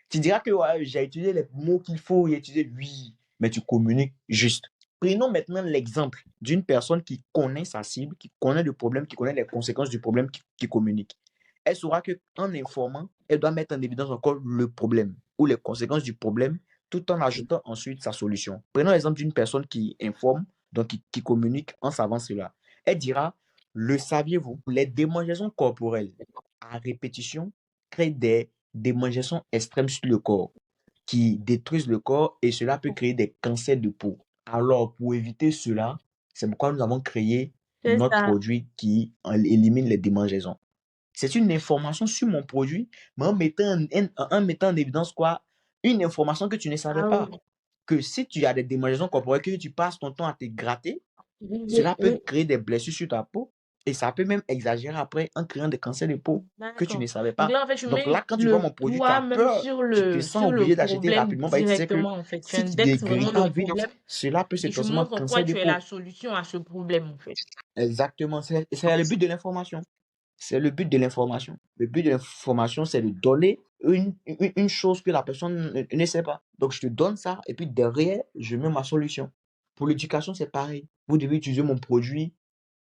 Tu diras que ouais, j'ai utilisé les mots qu'il faut y utiliser, oui, mais tu communiques juste. Prenons maintenant l'exemple d'une personne qui connaît sa cible, qui connaît le problème, qui connaît les conséquences du problème, qui communique. Elle saura qu'en informant, elle doit mettre en évidence encore le problème ou les conséquences du problème, tout en ajoutant ensuite sa solution. Prenons l'exemple d'une personne qui informe, donc qui communique en savant cela. Elle dira, le saviez-vous, les démangeaisons corporelles à répétition créent des démangeaisons extrêmes sur le corps qui détruisent le corps et cela peut créer des cancers de peau. Alors, pour éviter cela, c'est pourquoi nous avons créé C'est notre ça. produit qui élimine les démangeaisons. C'est une information sur mon produit, mais en mettant en évidence quoi? Une information que tu ne savais Ah pas. oui. Que si tu as des démangeaisons corporelles, que tu passes ton temps à te gratter, Oui, cela peut oui. créer des blessures sur ta peau et ça peut même exagérer après en créant des cancers de peau que tu D'accord. ne savais Donc pas. là, en fait, tu Donc mets là, quand tu vois le mon produit, tu doigt as même peur, tu te sens sur le obligé d'acheter problème rapidement. Tu sais que directement, en fait. Tu si tu indexes vraiment le dégritas vite, problème cela peut se et tu transformer en montres en quoi cancer de tu es la peau. solution à ce problème, en fait. Exactement, c'est le but de l'information. C'est le but de l'information. Le but de l'information, c'est de donner une chose que la personne ne sait pas. Donc, je te donne ça et puis derrière, je mets ma solution. Pour l'éducation, c'est pareil. Vous devez utiliser mon produit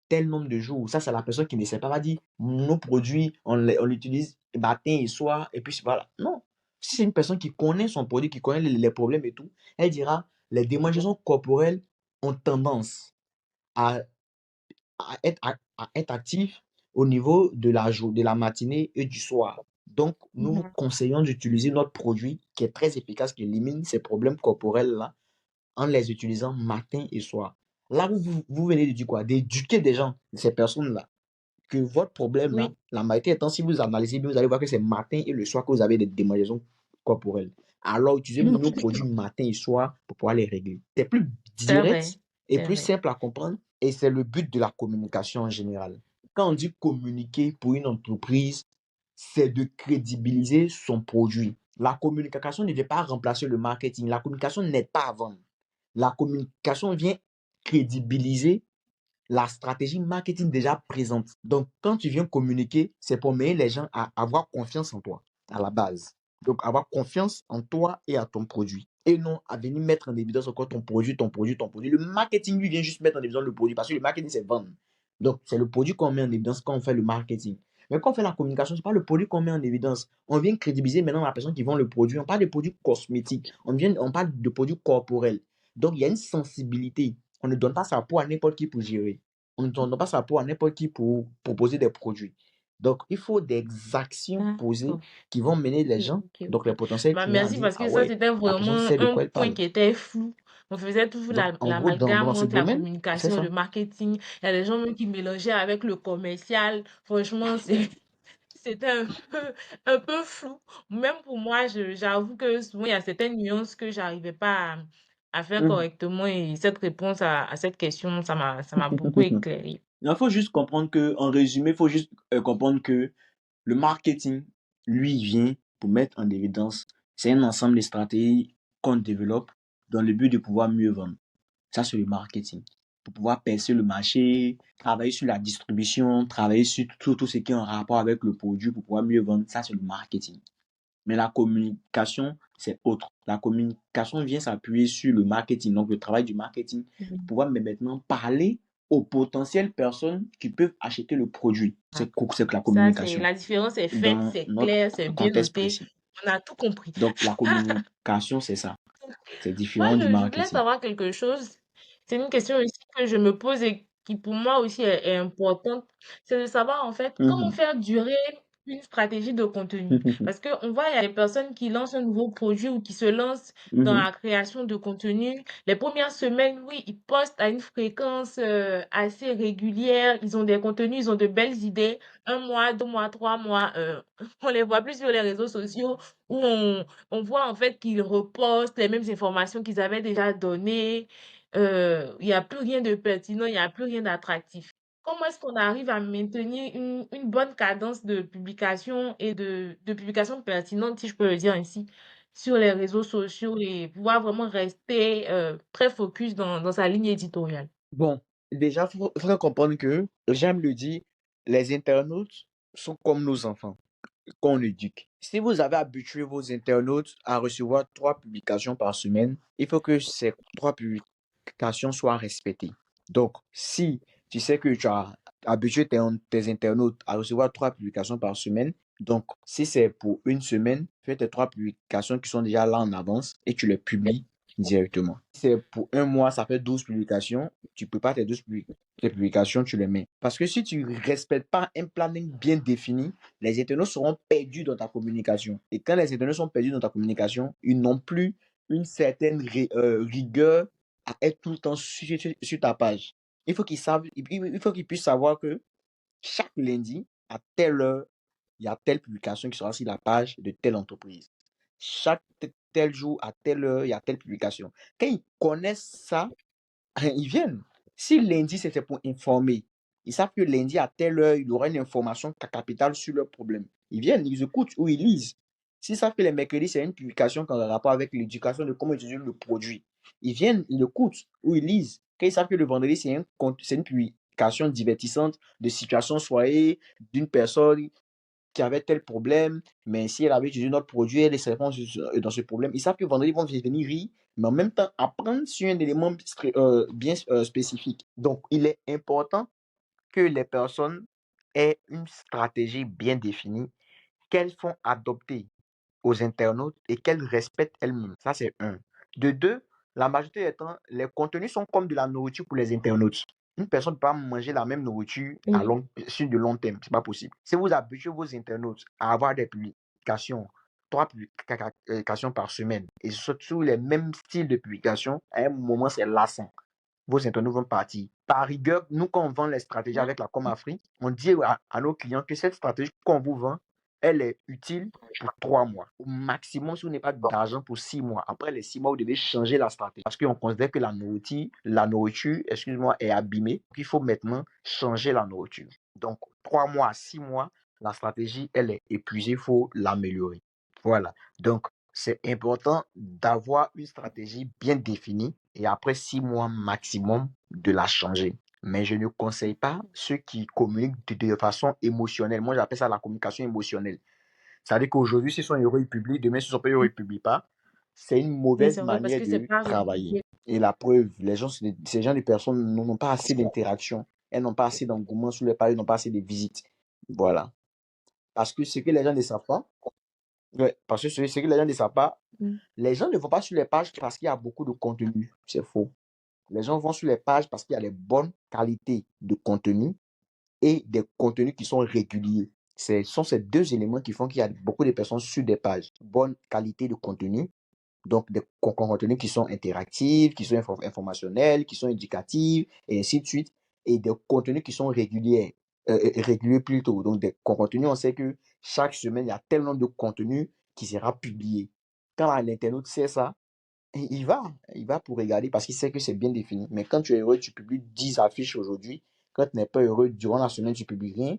tel nombre de jours. Ça, c'est la personne qui ne sait pas, va dire, nos produits, on l'utilise matin et soir, et puis voilà. Non. Si c'est une personne qui connaît son produit, qui connaît les problèmes et tout, elle dira, les démangeaisons corporelles ont tendance à, à être actives au niveau de la matinée et du soir. Donc, nous nous Mhm. conseillons d'utiliser notre produit qui est très efficace, qui élimine ces problèmes corporels-là en les utilisant matin et soir. Là, vous venez de dire quoi? D'éduquer des gens, ces personnes-là, que votre problème, là, Oui. la majorité du temps, si vous analysez bien, vous allez voir que c'est matin et le soir que vous avez des démangeaisons corporelles. Alors, utilisez nos produits matin et soir pour pouvoir les régler. C'est plus C'est vrai. direct et C'est plus vrai. simple à comprendre et c'est le but de la communication en général. Quand on dit communiquer pour une entreprise, c'est de crédibiliser son produit. La communication ne vient pas remplacer le marketing. La communication n'aide pas à vendre. La communication vient crédibiliser la stratégie marketing déjà présente. Donc, quand tu viens communiquer, c'est pour mener les gens à avoir confiance en toi, à la base. Donc, avoir confiance en toi et à ton produit. Et non à venir mettre en évidence encore ton produit, ton produit, ton produit. Le marketing, lui, vient juste mettre en évidence le produit parce que le marketing, c'est vendre. Donc, c'est le produit qu'on met en évidence quand on fait le marketing. Mais quand on fait la communication, ce n'est pas le produit qu'on met en évidence. On vient crédibiliser maintenant la personne qui vend le produit. On parle de produits cosmétiques. On parle de produits corporels. Donc, il y a une sensibilité. On ne donne pas sa peau à n'importe qui pour gérer. On ne donne pas sa peau à n'importe qui pour proposer des produits. Donc, il faut des actions posées D'accord. qui vont mener les Ok, gens, ok, donc les ok. potentiels Bah, clients, à merci dire, parce ah que ça, ouais, c'était la personne vraiment sait de un quoi elle point parle. qui était flou. On faisait toujours Donc, en gros, l'amalgame dans ce entre la domaine, c'est communication, le ça. marketing. Il y a des gens même qui mélangeaient avec le commercial. Franchement, c'était un peu flou. Même pour moi, j'avoue que souvent, il y a certaines nuances que j'arrivais pas à faire Mhm. correctement et cette réponse à cette question, ça m'a beaucoup éclairé. Il faut juste comprendre que, en résumé, il faut juste comprendre que le marketing, lui, vient pour mettre en évidence, c'est un ensemble de stratégies qu'on développe dans le but de pouvoir mieux vendre. Ça, c'est le marketing. Pour pouvoir percer le marché, travailler sur la distribution, travailler sur tout ce qui est en rapport avec le produit pour pouvoir mieux vendre. Ça, c'est le marketing. Mais la communication, c'est autre. La communication vient s'appuyer sur le marketing, donc le travail du marketing, pour Mhm. pouvoir maintenant parler aux potentielles personnes qui peuvent acheter le produit. C'est que la Ça, communication la différence est faite, dans c'est notre clair, c'est bien contexte noté. précis. On a tout compris. Donc, la communication, c'est ça. C'est Moi, différent du je voulais marketing. savoir quelque chose. C'est une question aussi que je me pose et qui pour moi aussi est importante. C'est de savoir en fait comment Mhm. faire durer une stratégie de contenu. Parce qu'on voit, il y a des personnes qui lancent un nouveau produit ou qui se lancent dans Mhm. la création de contenu. Les premières semaines, oui, ils postent à une fréquence assez régulière. Ils ont des contenus, ils ont de belles idées. Un mois, 2 mois, 3 mois, on les voit plus sur les réseaux sociaux où on voit en fait qu'ils repostent les mêmes informations qu'ils avaient déjà données. Il n'y a plus rien de pertinent, il n'y a plus rien d'attractif. Comment est-ce qu'on arrive à maintenir une bonne cadence de publication et de publication pertinente, si je peux le dire ainsi, sur les réseaux sociaux et pouvoir vraiment rester très focus dans sa ligne éditoriale? Bon, déjà, faut comprendre que, j'aime le dire, les internautes sont comme nos enfants qu'on éduque. Si vous avez habitué vos internautes à recevoir 3 publications par semaine, il faut que ces 3 publications soient respectées. Donc, si tu sais que tu as habitué tes internautes à recevoir 3 publications par semaine, donc si c'est pour une semaine, fais tes 3 publications qui sont déjà là en avance et tu les publies directement. Si c'est pour un mois, ça fait 12 publications, tu peux pas tes publications, tu les mets. Parce que si tu ne respectes pas un planning bien défini, les internautes seront perdus dans ta communication. Et quand les internautes sont perdus dans ta communication, ils n'ont plus une certaine rigueur à être tout le temps sur ta page. Il faut qu'ils savent, il faut qu'ils puissent savoir que chaque lundi, à telle heure, il y a telle publication qui sera sur la page de telle entreprise. Chaque tel jour, à telle heure, il y a telle publication. Quand ils connaissent ça, ils viennent. Si lundi, c'était pour informer, ils savent que lundi, à telle heure, il y aura une information capitale sur leur problème. Ils viennent, ils écoutent ou ils lisent. S'ils savent que les mercredis, c'est une publication qui a un rapport avec l'éducation de comment utiliser le produit, ils viennent, ils écoutent ou ils lisent. Quand ils savent que le vendredi, c'est une publication divertissante de situation soirée d'une personne qui avait tel problème, mais si elle avait utilisé notre produit, elle serait dans ce problème. Ils savent que vendredi, ils vont venir rire, mais en même temps apprendre sur un élément bien spécifique. Donc, il est important que les personnes aient une stratégie bien définie qu'elles font adopter aux internautes et qu'elles respectent elles-mêmes. Ça, c'est un. De deux, la majorité des temps, les contenus sont comme de la nourriture pour les internautes. Une personne ne peut pas manger la même nourriture Oui. sur de long terme. C'est pas possible. Si vous habituez vos internautes à avoir des publications, 3 publications par semaine, et surtout les mêmes styles de publication, à un moment, c'est lassant. Vos internautes vont partir. Par rigueur, nous, quand on vend les stratégies avec la Comafri, on dit à nos clients que cette stratégie qu'on vous vend, elle est utile pour 3 mois. Au maximum, si vous n'avez pas d'argent pour 6 mois. Après les 6 mois, vous devez changer la stratégie. Parce qu'on considère que la nourriture, excuse-moi, est abîmée. Donc, il faut maintenant changer la nourriture. Donc, 3 mois à 6 mois, la stratégie, elle est épuisée, il faut l'améliorer. Voilà. Donc, c'est important d'avoir une stratégie bien définie et après 6 mois maximum de la changer. Mais je ne conseille pas ceux qui communiquent de façon émotionnelle. Moi, j'appelle ça la communication émotionnelle. C'est-à-dire qu'aujourd'hui, s'ils sont heureux, ils publient. Demain, s'ils sont pas heureux, ils ne publient pas. C'est une Oui, mauvaise c'est vrai, parce manière que c'est de pas travailler. régulier. Et la preuve, ces gens, des personnes n'ont pas assez d'interaction. Elles n'ont pas assez d'engouement sur les pages, n'ont pas assez de visites. Voilà. Parce que ce que les gens ne savent pas, ouais, parce que ce que les gens ne savent pas, Mm. les gens ne vont pas sur les pages parce qu'il y a beaucoup de contenu. C'est faux. Les gens vont sur les pages parce qu'il y a les bonnes qualités de contenu et des contenus qui sont réguliers. Ce sont ces deux éléments qui font qu'il y a beaucoup de personnes sur des pages. Bonne qualité de contenu, donc des contenus qui sont interactifs, qui sont informationnels, qui sont éducatifs, et ainsi de suite, et des contenus qui sont réguliers plutôt. Donc des contenus, on sait que chaque semaine, il y a tel nombre de contenus qui sera publié. Quand l'internaute sait ça, il va pour regarder parce qu'il sait que c'est bien défini. Mais quand tu es heureux, tu publies 10 affiches aujourd'hui. Quand tu n'es pas heureux, durant la semaine, tu publies rien.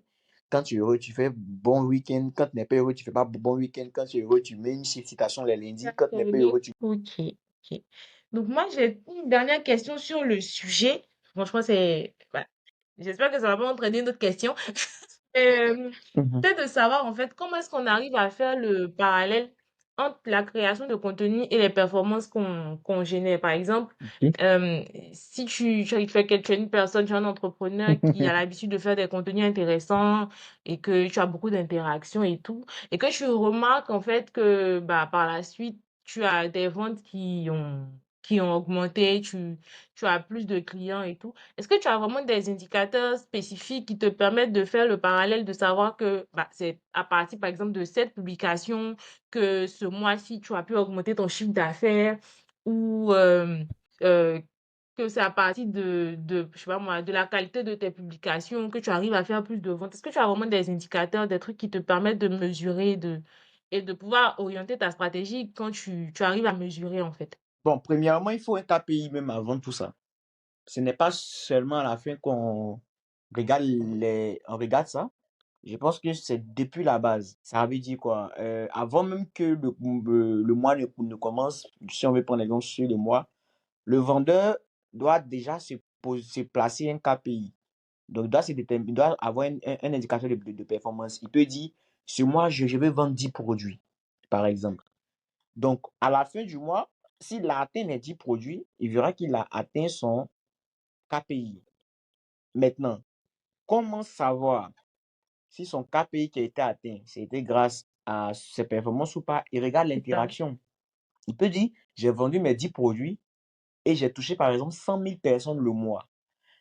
Quand tu es heureux, tu fais bon week-end. Quand tu n'es pas heureux, tu fais pas bon week-end. Quand tu es heureux, tu mets une citation les lundis. Quand tu n'es pas Terminé. heureux, tu... Ok, ok. Donc moi, j'ai une dernière question sur le sujet. Franchement, voilà. J'espère que ça va pas entraîner d'autres questions. Euh, Mhm. Peut-être de savoir en fait comment est-ce qu'on arrive à faire le parallèle entre la création de contenu et les performances qu'on génère. Par exemple, Ok. euh, si tu es une personne, tu es un entrepreneur qui a l'habitude de faire des contenus intéressants et que tu as beaucoup d'interactions et tout, et que tu remarques en fait que bah, par la suite, tu as des ventes qui ont qui ont augmenté, tu as plus de clients et tout. Est-ce que tu as vraiment des indicateurs spécifiques qui te permettent de faire le parallèle, de savoir que bah, c'est à partir, par exemple, de cette publication que ce mois-ci, tu as pu augmenter ton chiffre d'affaires ou euh, que c'est à partir je sais pas moi, de la qualité de tes publications que tu arrives à faire plus de ventes? Est-ce que tu as vraiment des indicateurs, des trucs qui te permettent de mesurer et de pouvoir orienter ta stratégie quand tu arrives à mesurer, en fait? Bon, premièrement, il faut un KPI même avant tout ça. Ce n'est pas seulement à la fin qu'on on regarde ça. Je pense que c'est depuis la base. Ça veut dire quoi? Avant même que le mois ne commence, si on veut prendre l'exemple sur le mois, le vendeur doit déjà se placer un KPI. Donc, il doit avoir un indicateur de performance. Il peut dire, ce mois, je vais vendre 10 produits, par exemple. Donc, à la fin du mois, s'il a atteint les 10 produits, il verra qu'il a atteint son KPI. Maintenant, comment savoir si son KPI qui a été atteint, c'était grâce à ses performances ou pas? Il regarde C'est ça. l'interaction. Il peut dire, j'ai vendu mes 10 produits et j'ai touché par exemple 100 000 personnes le mois.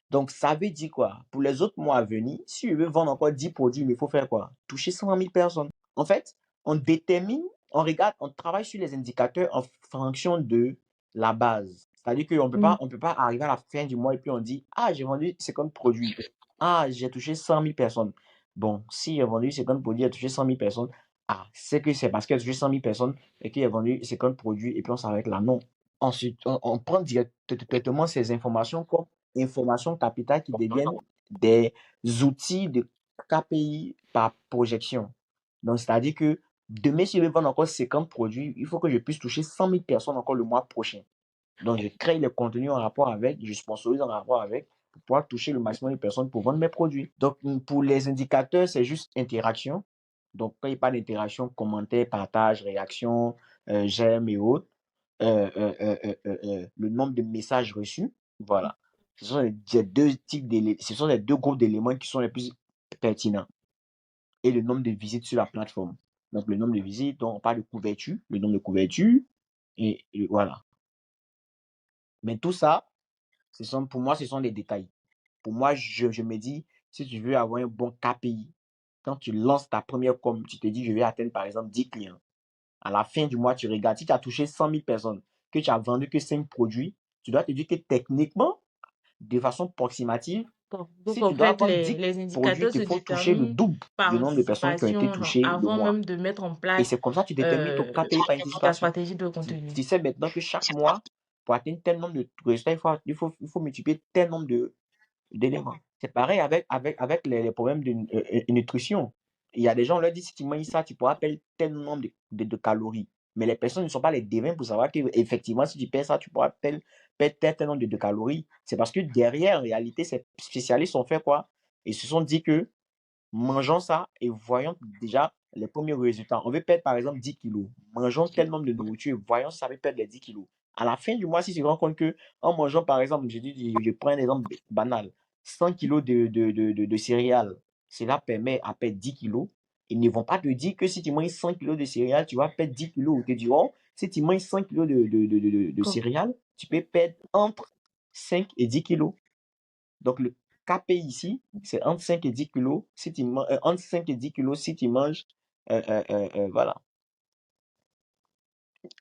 Donc, ça veut dire quoi? Pour les autres mois à venir, si je veux vendre encore 10 produits, il faut faire quoi? Toucher 100 000 personnes. En fait, on détermine, on regarde, on travaille sur les indicateurs en fonction de la base. C'est-à-dire qu'on Oui. on peut pas arriver à la fin du mois et puis on dit, ah, j'ai vendu 50 produits. Ah, j'ai touché 100 000 personnes. Bon, si j'ai vendu 50 produits, j'ai touché 100 000 personnes. Ah, c'est que c'est parce qu'il a touché 100 000 personnes et qu'il a vendu 50 produits et puis on s'arrête là. Non. Ensuite, on prend directement ces informations comme informations capitales qui deviennent des outils de KPI par projection. Donc, c'est-à-dire que demain, si je vais vendre encore 50 produits, il faut que je puisse toucher 100 000 personnes encore le mois prochain. Donc, je crée le contenu en rapport avec, je sponsorise en rapport avec, pour pouvoir toucher le maximum de personnes pour vendre mes produits. Donc, pour les indicateurs, c'est juste interaction. Donc, quand il parle d'interaction, commentaires, partage, réaction, j'aime et autres, le nombre de messages reçus, voilà. Ce sont ce sont les deux groupes d'éléments qui sont les plus pertinents. Et le nombre de visites sur la plateforme. Donc, le nombre de visites, donc on parle de couverture, le nombre de couvertures, et voilà. Mais tout ça, pour moi, ce sont des détails. Pour moi, je me dis, si tu veux avoir un bon KPI, quand tu lances ta première com, tu te dis, je vais atteindre par exemple 10 clients. À la fin du mois, tu regardes, si tu as touché 100 000 personnes, que tu as vendu que 5 produits, tu dois te dire que techniquement, de façon approximative, Bon, donc si en tu dois fait, vendre 10 les produits, indicateurs il se faut toucher le déterminent double par du nombre de personnes qui ont été anticipation, genre touchées le avant mois. même de mettre en Et place c'est comme ça que tu détermines ton KPI par ta anticipation. stratégie de contenu. Tu sais maintenant que chaque mois, pour atteindre tel nombre de résultats, il faut multiplier tel nombre d'éléments. C'est pareil avec les problèmes de nutrition. Il y a des gens, on leur dit, si tu manges ça, tu pourras perdre tel nombre de calories. Mais les personnes ne sont pas les devins pour savoir que effectivement, si tu perds ça, tu pourras perdre tel nombre de calories. C'est parce que derrière, en réalité, ces spécialistes ont fait quoi? Ils se sont dit que mangeons ça et voyons déjà les premiers résultats. On veut perdre par exemple 10 kilos. Mangeons tel nombre de nourriture et voyons si ça veut perdre les 10 kilos. À la fin du mois, si tu te rends compte que en mangeant par exemple, je prends un exemple banal, 100 kilos de céréales, cela permet à perdre 10 kilos. Ils ne vont pas te dire que si tu manges 100 kilos de céréales, tu vas perdre 10 kilos. Ils te diront, si tu manges 100 kilos de Comme- céréales, tu peux perdre entre 5 et 10 kilos. Donc, le KPI ici, c'est entre 5 et 10 kilos. Si tu entre 5 et 10 kilos si tu manges, voilà.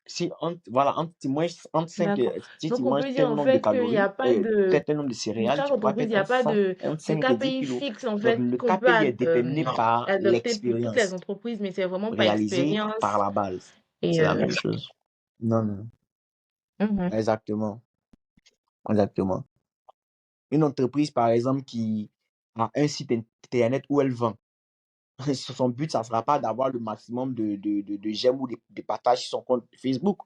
Si tu manges entre 5 D'accord. si tu Donc on manges peut dire tel en nombre de fait qu'il n'y a calories, pas tel nombre de pour céréales, chaque tu pourras entreprise, il perdre n'y a pas entre de 5 et 10 KPI kilos. fixe en Donc, fait le qu'on peut KPI est déterminé par adopter pour toutes les l'expérience, entreprises, mais c'est vraiment par réalisé par expérience. la base. Et C'est la même chose. Non, non. mhm. Exactement. Exactement. Une entreprise, par exemple, qui a un site internet où elle vend. Son but, ça ne sera pas d'avoir le maximum de j'aime ou de partage sur son compte Facebook.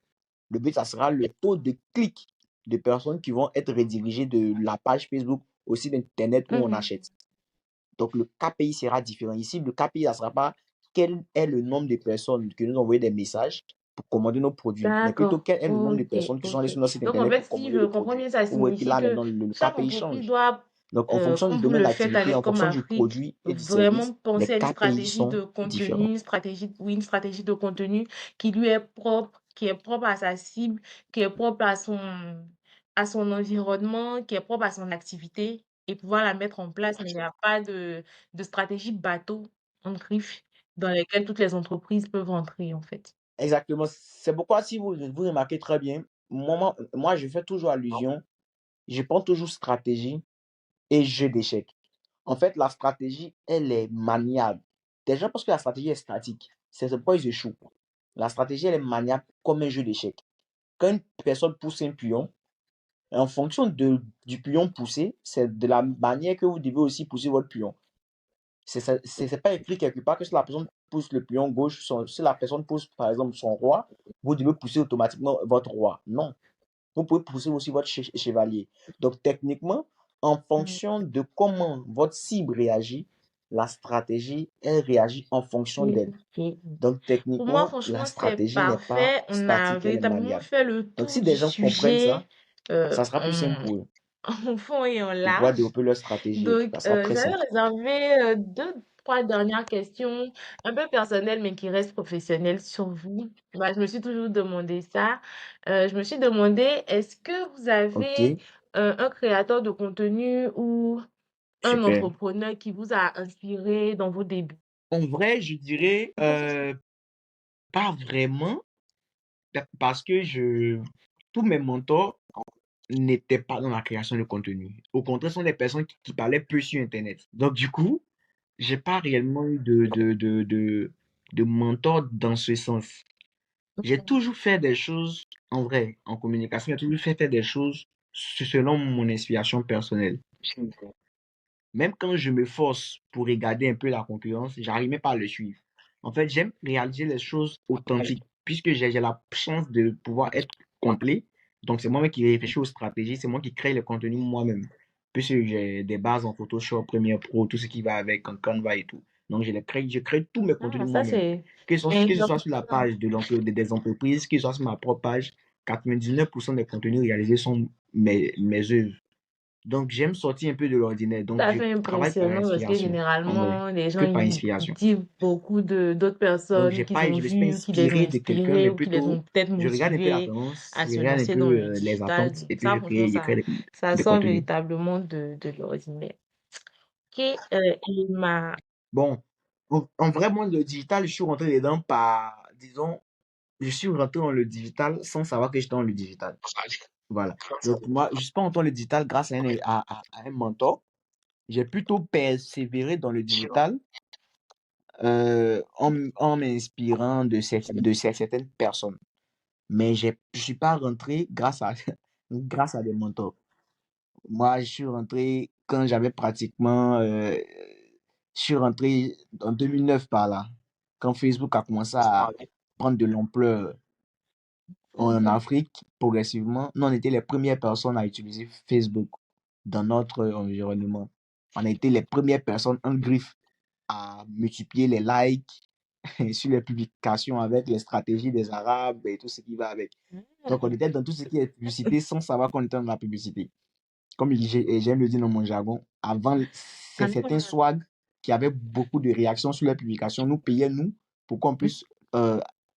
Le but, ça sera le taux de clics de personnes qui vont être redirigées de la page Facebook au site internet où on Mhm. achète. Donc, le KPI sera différent. Ici, le KPI, ça ne sera pas quel est le nombre de personnes qui nous ont envoyé des messages pour commander nos produits, mais plutôt D'accord. quel est le nombre de Ok, personnes qui sont allées ok. sur notre site Donc en internet fait, pour si commander je le comprends produit. bien, ça Vous voyez que signifie là, que maintenant, le chaque KPI entreprise change. doit, Donc, en fonction du comme vous domaine le faites d'activité, avec en comme fonction du Afrique, produit et du vraiment service, penser les à une KPI stratégie sont de contenu, différents. une stratégie, oui, une stratégie de contenu qui lui est propre qui est propre à sa cible, qui est propre à son environnement, qui est propre à son activité et pouvoir la mettre en place. Mais il n'y a pas de stratégie bateau en griffe dans lesquelles toutes les entreprises peuvent rentrer, en fait. Exactement. C'est pourquoi, si vous remarquez très bien, moi, je fais toujours allusion, je prends toujours stratégie et jeu d'échecs. En fait, la stratégie, elle est maniable. Déjà parce que la stratégie est statique. C'est pourquoi ils échouent. La stratégie, elle est maniable comme un jeu d'échecs. Quand une personne pousse un pion, en fonction du pion poussé, c'est de la manière que vous devez aussi pousser votre pion. C'est pas écrit quelque part que si la personne pousse le pion gauche, si la personne pousse par exemple son roi, vous devez pousser automatiquement votre roi. Non. Vous pouvez pousser aussi votre chevalier. Donc techniquement, en Mm. fonction de comment votre cible réagit, la stratégie, elle réagit en fonction d'elle. Ok. Donc Pour moi, techniquement, la franchement, c'est stratégie n'est pas parfait. On a statique, elle est véritablement maniable. fait le Donc tour si du des gens comprennent ça, sujet ça sera plus simple en, pour eux, en fond et en pour pouvoir large. développer leur stratégie et tout. Donc, Ça sera très j'avais simple. réservé deux, trois dernières questions, un peu personnelles, mais qui restent professionnelles sur vous. Bah, je me suis toujours demandé ça. Je me suis demandé, est-ce que vous avez Ok, un créateur de contenu ou un super. entrepreneur qui vous a inspiré dans vos débuts? En vrai, je dirais pas vraiment, parce que tous mes mentors n'étaient pas dans la création de contenu. Au contraire, ce sont des personnes qui parlaient peu sur Internet. Donc, du coup, j'ai pas réellement eu de mentor dans ce sens. J'ai toujours fait des choses, en vrai, en communication, j'ai toujours fait des choses selon mon inspiration personnelle. Même quand je me force pour regarder un peu la concurrence, j'arrive même pas à le suivre. En fait, j'aime réaliser les choses authentiques, puisque j'ai la chance de pouvoir être complet. Donc, c'est moi-même qui réfléchis aux stratégies, c'est moi qui crée le contenu moi-même. Puisque j'ai des bases en Photoshop, Premiere Pro, tout ce qui va avec, en Canva et tout. Donc, je crée tous mes Ah, contenus ça, moi-même. Que ce soit sur la intéressant. page des entreprises, que ce soit sur ma propre page, 99% des contenus réalisés sont mes œuvres. Donc, j'aime sortir un peu de l'ordinaire. Tout Donc, à je fait travaille par impressionnant parce que inspiration, en vrai, généralement, les gens, que par ils inspiration. disent beaucoup de d'autres Donc, personnes qu'ils ont je me suis pas vues, qui les ont inspiré de quelqu'un, inspirées mais ou qui les ont plutôt, peut-être je regarde un peu la motivées tendance, à je se regarde un lancer peu dans le les digital. attentes, Donc et puis ça, franchement, je crée ça des sort contenus. véritablement de l'ordinaire. Ok, et Bon, en vrai, moi, le digital, je suis rentré dedans par, disons, je suis rentré dans le digital sans savoir que j'étais dans le digital. Voilà. Donc, moi, je suis pas rentré dans le digital grâce à un mentor. J'ai plutôt persévéré dans le digital en m'inspirant de certaines personnes. Mais je suis pas rentré grâce à des mentors. Moi, je suis rentré quand j'avais pratiquement, je suis rentré en 2009 par là, quand Facebook a commencé à prendre de l'ampleur en Mhm. Afrique, progressivement. Nous, on était les premières personnes à utiliser Facebook dans notre environnement. On a été les premières personnes en griffe à multiplier les likes sur les publications avec les stratégies des Arabes et tout ce qui va avec. Donc, on était dans tout ce qui est publicité sans savoir qu'on était dans la publicité. Comme j'aime le dire dans mon jargon, avant, c'est certains Ah, swag qui avaient beaucoup de réactions sur leurs publications, nous payaient, nous, pour qu'on puisse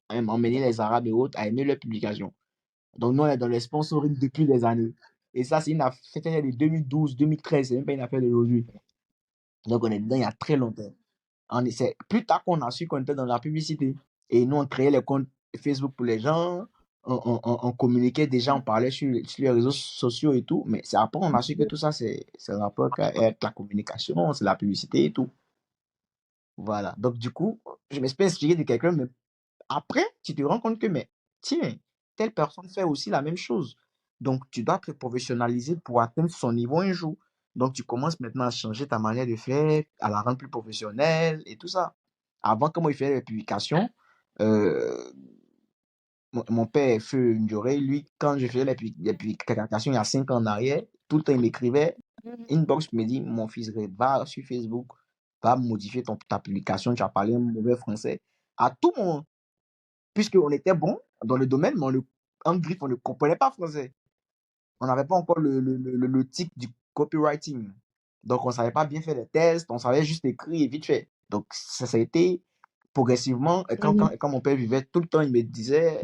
emmener les Arabes et autres à aimer leurs publications. Donc, nous, on est dans le sponsoring depuis des années. Et ça, c'est une affaire de 2012, 2013, c'est même pas une affaire d'aujourd'hui. Donc, on est dedans il y a très longtemps. C'est plus tard qu'on a su qu'on était dans la publicité. Et nous, on créait les comptes Facebook pour les gens, on communiquait déjà, on parlait sur les réseaux sociaux et tout. Mais c'est après on a su que tout ça, c'est un rapport avec la communication, c'est la publicité et tout. Voilà. Donc, du coup, je me suis pas inspiré de quelqu'un, mais après, tu te rends compte que, mais tiens, telle personne fait aussi la même chose. Donc, tu dois te professionnaliser pour atteindre son niveau un jour. Donc, tu commences maintenant à changer ta manière de faire, à la rendre plus professionnelle et tout ça. Avant, comment il faisait les publications, euh, mon père, Feu Ndioré, lui, quand je faisais les publications il y a 5 ans en arrière, tout le temps, il m'écrivait, inbox, il me dit, mon fils, va sur Facebook, va modifier ta publication, tu as parlé un mauvais français. À tout moment, puisqu'on était bon dans le domaine, mais en griffe, on ne comprenait pas français. On n'avait pas encore le tic du copywriting. Donc, on ne savait pas bien faire les tests, on savait juste écrire et vite fait. Donc, ça a été progressivement, quand mon père vivait, tout le temps, il me disait,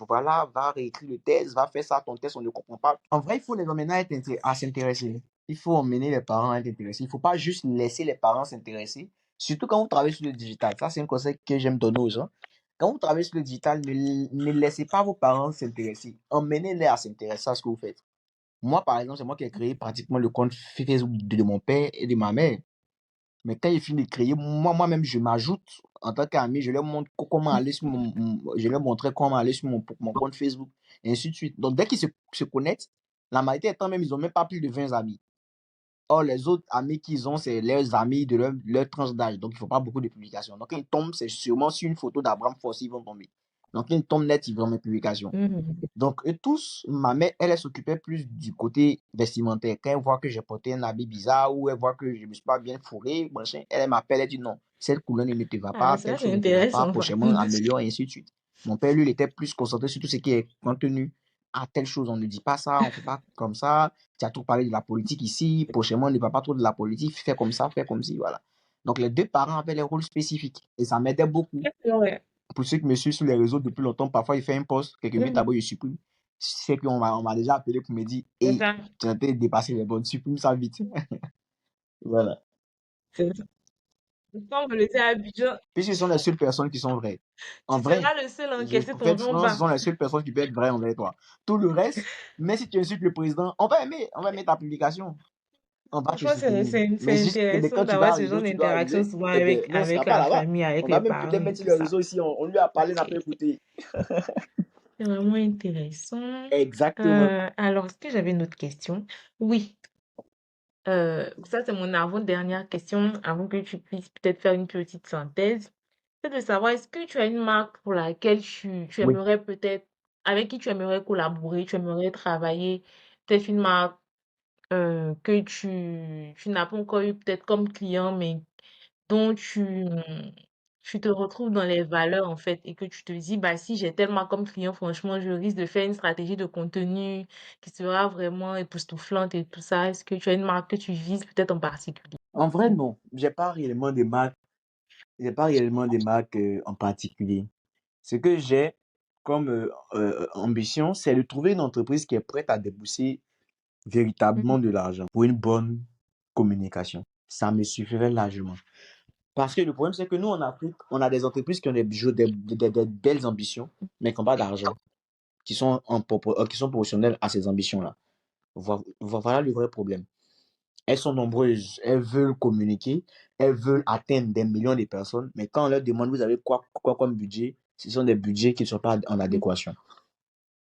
voilà, va réécrire le test, va faire ça, ton test, on ne comprend pas. En vrai, il faut les emmener à s'intéresser. Il faut emmener les parents à être intéressés. Il ne faut pas juste laisser les parents s'intéresser, surtout quand vous travaillez sur le digital. Ça, c'est un conseil que j'aime donner aux gens. Quand vous travaillez sur le digital, ne laissez pas vos parents s'intéresser. Emmenez-les à s'intéresser à ce que vous faites. Moi, par exemple, c'est moi qui ai créé pratiquement le compte Facebook de mon père et de ma mère. Mais quand il finit de créer, moi-même, je m'ajoute en tant qu'ami, je leur montre comment aller sur je leur montrer comment aller sur mon compte Facebook, et ainsi de suite. Donc, dès qu'ils se connectent, la majorité étant même, ils n'ont même pas plus de 20 amis. Or, les autres amis qu'ils ont, c'est leurs amis de leur tranche d'âge. Donc, il ne faut pas beaucoup de publications. Donc, quand ils tombent, c'est sûrement sur une photo d'Abraham Fossey, ils vont tomber. Donc, quand ils tombent net, ils vont mes publications. Donc, eux tous, ma mère, elle s'occupait plus du côté vestimentaire. Quand elle voit que j'ai porté un habit bizarre ou elle voit que je ne me suis pas bien fourré, machin, elle m'appelle, elle dit non, cette couleur ne te va pas, Ah, telle ça, chose c'est ne te va pas, intéressant, par prochainement, contre. améliore, et ainsi de suite. Mon père, lui, il était plus concentré sur tout ce qui est contenu. À telle chose, on ne dit pas ça, on ne fait pas comme ça. Tu as trop parlé de la politique ici, prochainement, on ne parle pas trop de la politique, fais comme ça, fais comme ci, voilà. Donc, les deux parents avaient les rôles spécifiques et ça m'aidait beaucoup. Ouais. Pour ceux qui me suivent sur les réseaux depuis longtemps, parfois il fait un post, quelques minutes après, il supprime. C'est qu'on m'a déjà appelé pour me dire, C'est hey, ça. tu as été dépassé les bonnes, supprime ça vite. Voilà. C'est ça. Comme le dit Abidjan, Puisque ce sont les seules personnes qui sont vraies. En tu vrai, seras le seul à je encaisser ton fais France, ce jambon. sont les seules personnes qui peuvent être vraies envers toi. Tout le reste, même si tu insultes le président, on va aimer ta publication. On va te Franchement, supprimer. Mais c'est juste que intéressant quand tu vas d'avoir ce arriver genre où tu dois d'interaction arriver, souvent eh bien, non, on ne sera avec pas la là-bas. famille, On avec va les même parents peut-être et mettre sur tout les ça. réseaux ici, on lui a parlé, n'a Ok. pas écouté. C'est vraiment intéressant. Exactement. Alors, est-ce que j'avais une autre question? Oui. Ça, c'est mon avant-dernière question, avant que tu puisses peut-être faire une petite synthèse. C'est de savoir, est-ce que tu as une marque pour laquelle tu Oui. aimerais peut-être, avec qui tu aimerais collaborer, tu aimerais travailler, peut-être une marque que tu n'as pas encore eu peut-être comme client, mais dont tu te retrouves dans les valeurs en fait, et que tu te dis, bah si j'ai tellement comme client, franchement, je risque de faire une stratégie de contenu qui sera vraiment époustouflante et tout ça. Est-ce que tu as une marque que tu vises peut-être en particulier? En vrai, non. J'ai pas réellement des marques. J'ai pas réellement des marques en particulier. Ce que j'ai comme ambition, c'est de trouver une entreprise qui est prête à débourser véritablement de l'argent pour une bonne communication. Ça me suffirait largement. Parce que le problème, c'est que nous, en Afrique, on a des entreprises qui ont des belles ambitions, mais qui n'ont pas d'argent, qui sont proportionnelles à ces ambitions-là. Voilà le vrai problème. Elles sont nombreuses, elles veulent communiquer, elles veulent atteindre des millions de personnes, mais quand on leur demande, vous avez quoi comme budget, ce sont des budgets qui ne sont pas en adéquation.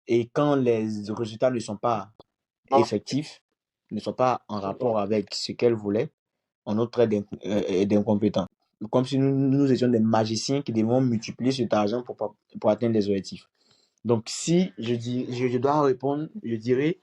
Et quand les résultats ne sont pas effectifs, ne sont pas en rapport avec ce qu'elles voulaient, on nous traite d'incompétents. Comme si nous étions des magiciens qui devons multiplier cet argent pour atteindre les objectifs. Donc, si je dois répondre, je dirais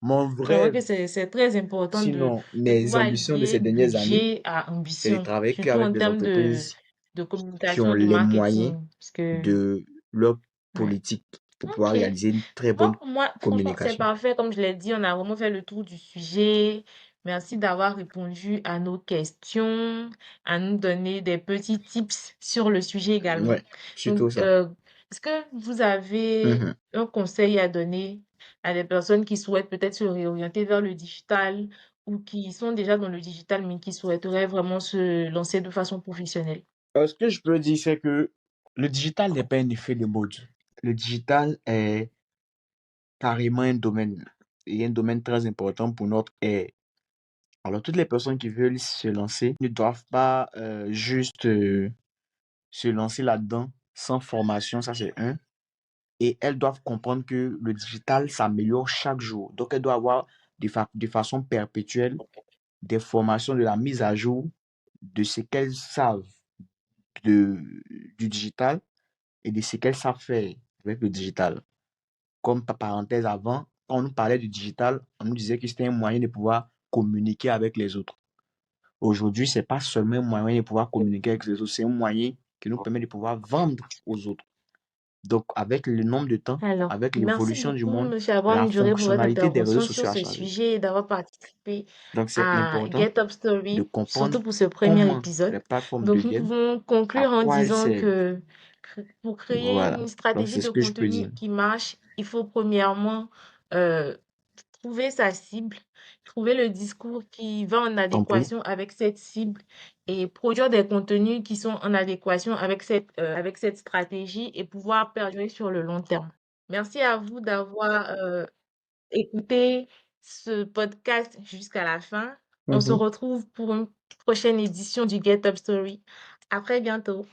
mon Je vois vrai, que c'est très important sinon de mes pouvoir ambitions de ces lier dernières années, budget à c'est de ambition, travailler surtout qu'avec en des termes entreprises de qui ont communication, de les moyens marketing. Parce que, de leur ouais. politique pour pouvoir Ok. réaliser une très Bon, bonne moi, franchement, c'est communication. parfait. Comme je l'ai dit, on a vraiment fait le tour du sujet. Merci d'avoir répondu à nos questions, à nous donner des petits tips sur le sujet également. Ouais, surtout Donc, ça. est-ce que vous avez Mhm. un conseil à donner à des personnes qui souhaitent peut-être se réorienter vers le digital ou qui sont déjà dans le digital mais qui souhaiteraient vraiment se lancer de façon professionnelle? Ce que je peux dire, c'est que le digital n'est pas un effet de mode. Le digital est carrément un domaine, et un domaine très important pour notre ère. Alors, toutes les personnes qui veulent se lancer ne doivent pas juste se lancer là-dedans sans formation, ça c'est un. Et elles doivent comprendre que le digital s'améliore chaque jour. Donc, elles doivent avoir de façon perpétuelle des formations, de la mise à jour de ce qu'elles savent de, du digital et de ce qu'elles savent faire avec le digital. Comme par parenthèse avant, quand on nous parlait du digital, on nous disait que c'était un moyen de pouvoir communiquer avec les autres. Aujourd'hui, c'est pas seulement un moyen de pouvoir communiquer avec les autres, c'est un moyen qui nous permet de pouvoir vendre aux autres. Donc, avec le nombre de temps, Alors, avec merci l'évolution du beaucoup, monde, Monsieur la Abraham Duré, pour votre fonctionnalité des réseaux intervention sur sociaux a ce changé. sujet et d'avoir participé Donc, c'est à important Get Up de Story, surtout comprendre pour ce premier comment épisode. les plateformes Donc, nous deviennent, pouvons à conclure en quoi elles disant servent. que pour créer Voilà. une Donc, stratégie c'est de ce que je peux contenu dire. qui marche, il faut premièrement euh, trouver sa cible, trouver le discours qui va en Compris? adéquation avec cette cible et produire des contenus qui sont en adéquation avec cette stratégie et pouvoir perdurer sur le long terme. Merci à vous d'avoir écouté ce podcast jusqu'à la fin. On se Mhm. retrouve pour une prochaine édition du Get Up Story. À très bientôt.